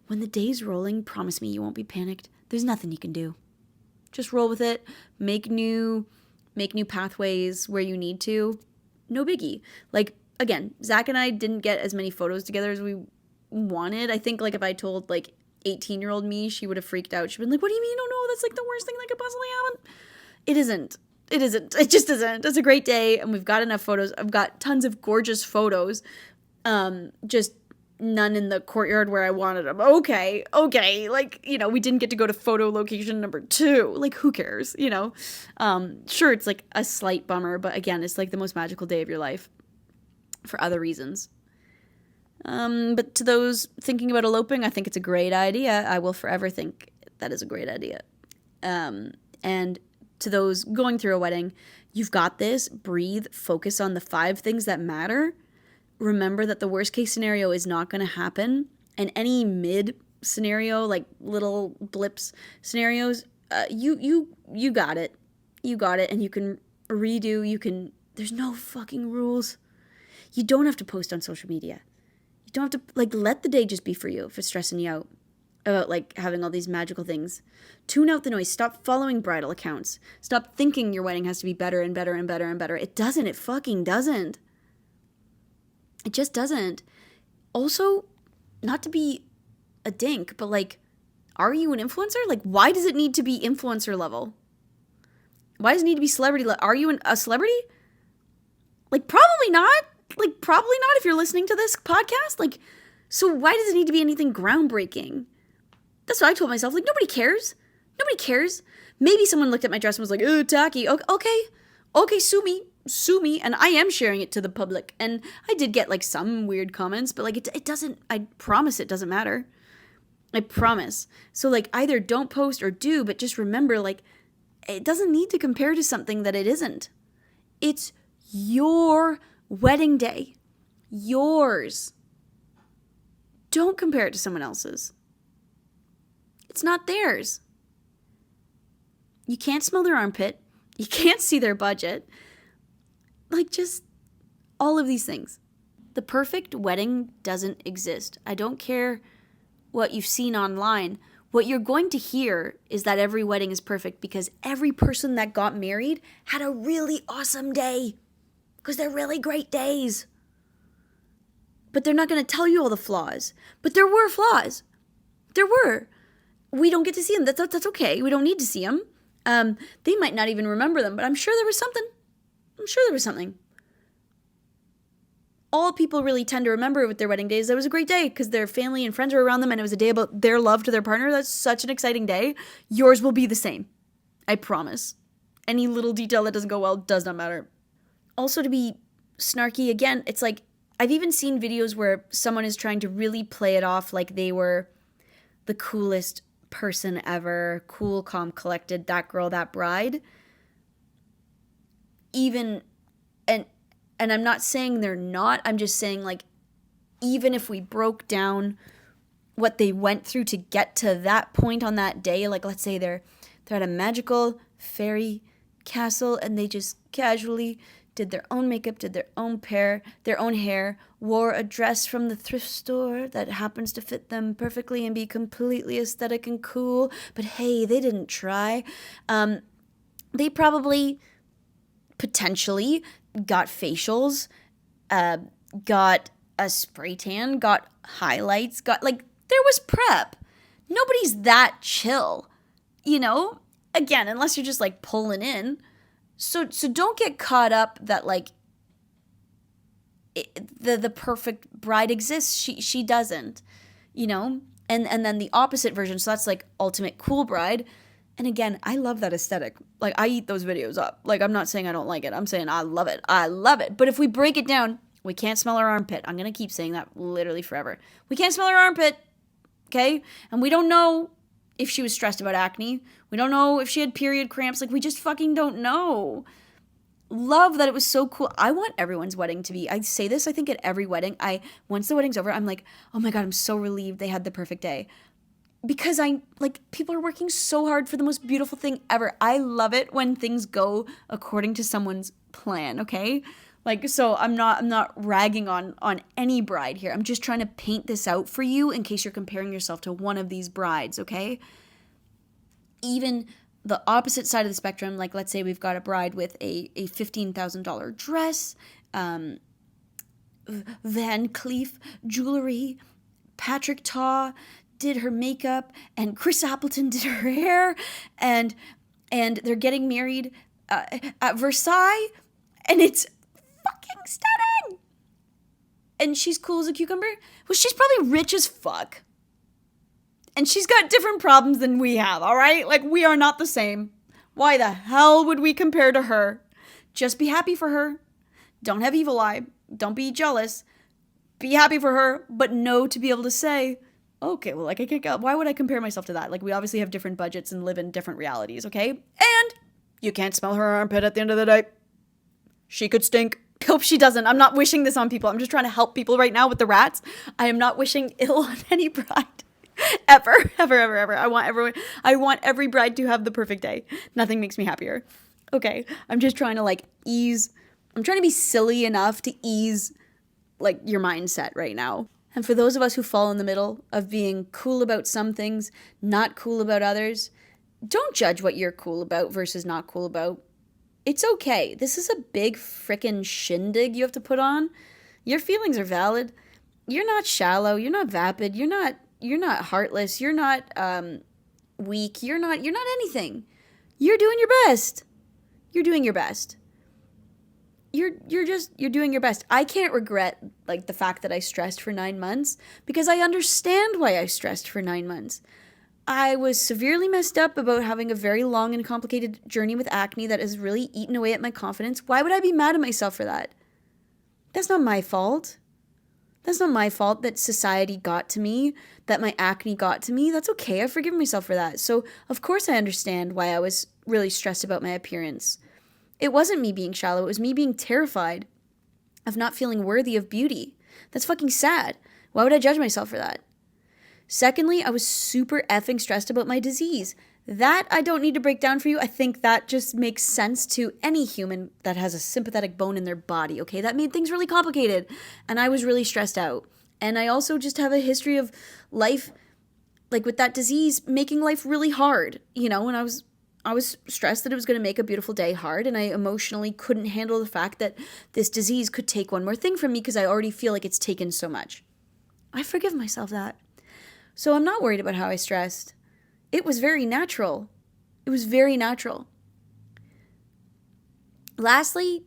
[SPEAKER 1] When the day's rolling, promise me you won't be panicked. There's nothing you can do. Just roll with it. Make new pathways where you need to. No biggie. Like, again, Zach and I didn't get as many photos together as we wanted. I think like if I told like 18-year-old me, she would have freaked out. She'd been like, what do you mean? Oh no, that's like the worst thing that could possibly happen. It isn't. It just isn't. It's a great day, and we've got enough photos. I've got tons of gorgeous photos. Just none in the courtyard where I wanted them. Okay. Like, you know, we didn't get to go to photo location number 2. Like, who cares, you know? Sure, it's like a slight bummer, but again, it's like the most magical day of your life for other reasons. But to those thinking about eloping, I think it's a great idea. I will forever think that is a great idea. And to those going through a wedding, you've got this. Breathe. Focus on the 5 things that matter. Remember that the worst case scenario is not going to happen. And any mid scenario, like little blips scenarios, you got it. You got it. And you can redo. There's no fucking rules. You don't have to post on social media. You don't have to, like, let the day just be for you if it's stressing you out about, like, having all these magical things. Tune out the noise. Stop following bridal accounts. Stop thinking your wedding has to be better and better and better and better. It doesn't. It fucking doesn't. It just doesn't. Also, not to be a dink, but, like, are you an influencer? Like, why does it need to be influencer level? Why does it need to be celebrity level? Are you a celebrity? Like, probably not. Like, probably not if you're listening to this podcast. Like, so why does it need to be anything groundbreaking? That's what I told myself. Like, nobody cares. Nobody cares. Maybe someone looked at my dress and was like, oh, tacky. Okay, sue me. And I am sharing it to the public. And I did get, like, some weird comments, but, like, it doesn't, I promise it doesn't matter. I promise. So, like, either don't post or do, but just remember, like, it doesn't need to compare to something that it isn't. It's your wedding day. Yours. Don't compare it to someone else's. It's not theirs. You can't smell their armpit. You can't see their budget. Like, just all of these things. The perfect wedding doesn't exist. I don't care what you've seen online. What you're going to hear is that every wedding is perfect because every person that got married had a really awesome day. Because they're really great days. But they're not going to tell you all the flaws. But there were flaws. There were. We don't get to see them. That's okay. We don't need to see them. They might not even remember them, but I'm sure there was something. All people really tend to remember with their wedding days, it was a great day because their family and friends were around them and it was a day about their love to their partner. That's such an exciting day. Yours will be the same. I promise. Any little detail that doesn't go well does not matter. Also, to be snarky again, it's like, I've even seen videos where someone is trying to really play it off like they were the coolest person ever, cool, calm, collected, that girl, that bride. Even, and I'm not saying they're not, I'm just saying, like, even if we broke down what they went through to get to that point on that day, like, let's say they're at a magical fairy castle and they just casually did their own makeup, did their own hair, wore a dress from the thrift store that happens to fit them perfectly and be completely aesthetic and cool. But hey, they didn't try. They probably potentially got facials, got a spray tan, got highlights, there was prep. Nobody's that chill, you know? Again, unless you're just, like, pulling in. So don't get caught up that, like, the perfect bride exists. She doesn't, you know? And then the opposite version, so that's, like, ultimate cool bride. And again, I love that aesthetic. Like, I eat those videos up. Like, I'm not saying I don't like it. I'm saying I love it. I love it. But if we break it down, we can't smell our armpit. I'm going to keep saying that literally forever. We can't smell our armpit. okay? And we don't know if she was stressed about acne. We don't know if she had period cramps. Like, we just fucking don't know. Love that it was so cool. I want everyone's wedding to be, I say this, I think, at every wedding. Once the wedding's over, I'm like, oh my God, I'm so relieved they had the perfect day. Because people are working so hard for the most beautiful thing ever. I love it when things go according to someone's plan, okay? Like, so I'm not ragging on any bride here. I'm just trying to paint this out for you in case you're comparing yourself to one of these brides, okay? Even the opposite side of the spectrum, like let's say we've got a bride with a $15,000 dress, Van Cleef jewelry, Patrick Ta did her makeup, and Chris Appleton did her hair, and they're getting married at Versailles, and it's fucking stunning. And she's cool as a cucumber. Well, she's probably rich as fuck. And she's got different problems than we have, all right? Like, we are not the same. Why the hell would we compare to her? Just be happy for her. Don't have evil eye. Don't be jealous. Be happy for her, but know to be able to say, okay, well, like, I can't, why would I compare myself to that? Like, we obviously have different budgets and live in different realities, okay? And you can't smell her armpit at the end of the day. She could stink. Hope she doesn't. I'm not wishing this on people. I'm just trying to help people right now with the rats. I am not wishing ill on any bride. Ever. I want every bride to have the perfect day. Nothing makes me happier. Okay. I'm just trying to I'm trying to be silly enough to ease your mindset right now. And for those of us who fall in the middle of being cool about some things, not cool about others, don't judge what you're cool about versus not cool about. It's okay. This is a big frickin' shindig you have to put on. Your feelings are valid. You're not shallow. You're not vapid. You're not heartless. You're not weak. You're not anything. You're doing your best. You're doing your best. You're doing your best. I can't regret the fact that I stressed for 9 months because I understand why I stressed for 9 months. I was severely messed up about having a very long and complicated journey with acne that has really eaten away at my confidence. Why would I be mad at myself for that? That's not my fault. That's not my fault that society got to me, that my acne got to me. That's okay. I've forgiven myself for that. So, of course, I understand why I was really stressed about my appearance. It wasn't me being shallow. It was me being terrified of not feeling worthy of beauty. That's fucking sad. Why would I judge myself for that? Secondly, I was super effing stressed about my disease. That I don't need to break down for you. I think that just makes sense to any human that has a sympathetic bone in their body, okay? That made things really complicated, and I was really stressed out. And I also just have a history of life, with that disease, making life really hard, and I was stressed that it was going to make a beautiful day hard, and I emotionally couldn't handle the fact that this disease could take one more thing from me because I already feel like it's taken so much. I forgive myself that. So I'm not worried about how I stressed. It was very natural. It was very natural. Lastly,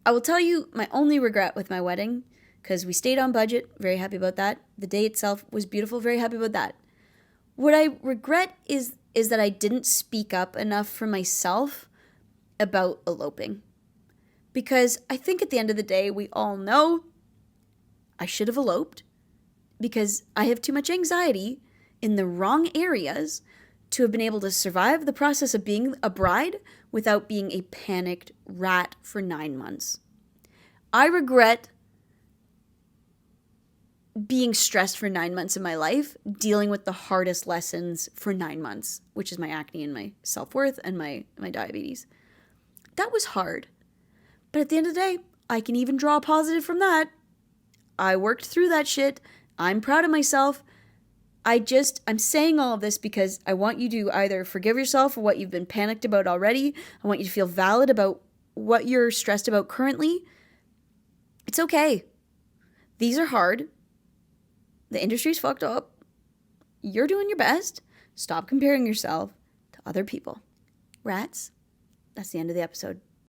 [SPEAKER 1] I will tell you my only regret with my wedding, because we stayed on budget, very happy about that. The day itself was beautiful, very happy about that. What I regret is that I didn't speak up enough for myself about eloping. Because I think at the end of the day, we all know I should have eloped because I have too much anxiety in the wrong areas to have been able to survive the process of being a bride without being a panicked rat for 9 months. I regret being stressed for 9 months of my life, dealing with the hardest lessons for 9 months, which is my acne and my self-worth and my diabetes. That was hard. But at the end of the day, I can even draw a positive from that. I worked through that shit. I'm proud of myself. I'm saying all of this because I want you to either forgive yourself for what you've been panicked about already. I want you to feel valid about what you're stressed about currently. It's okay. These are hard. The industry's fucked up. You're doing your best. Stop comparing yourself to other people. Rats, that's the end of the episode.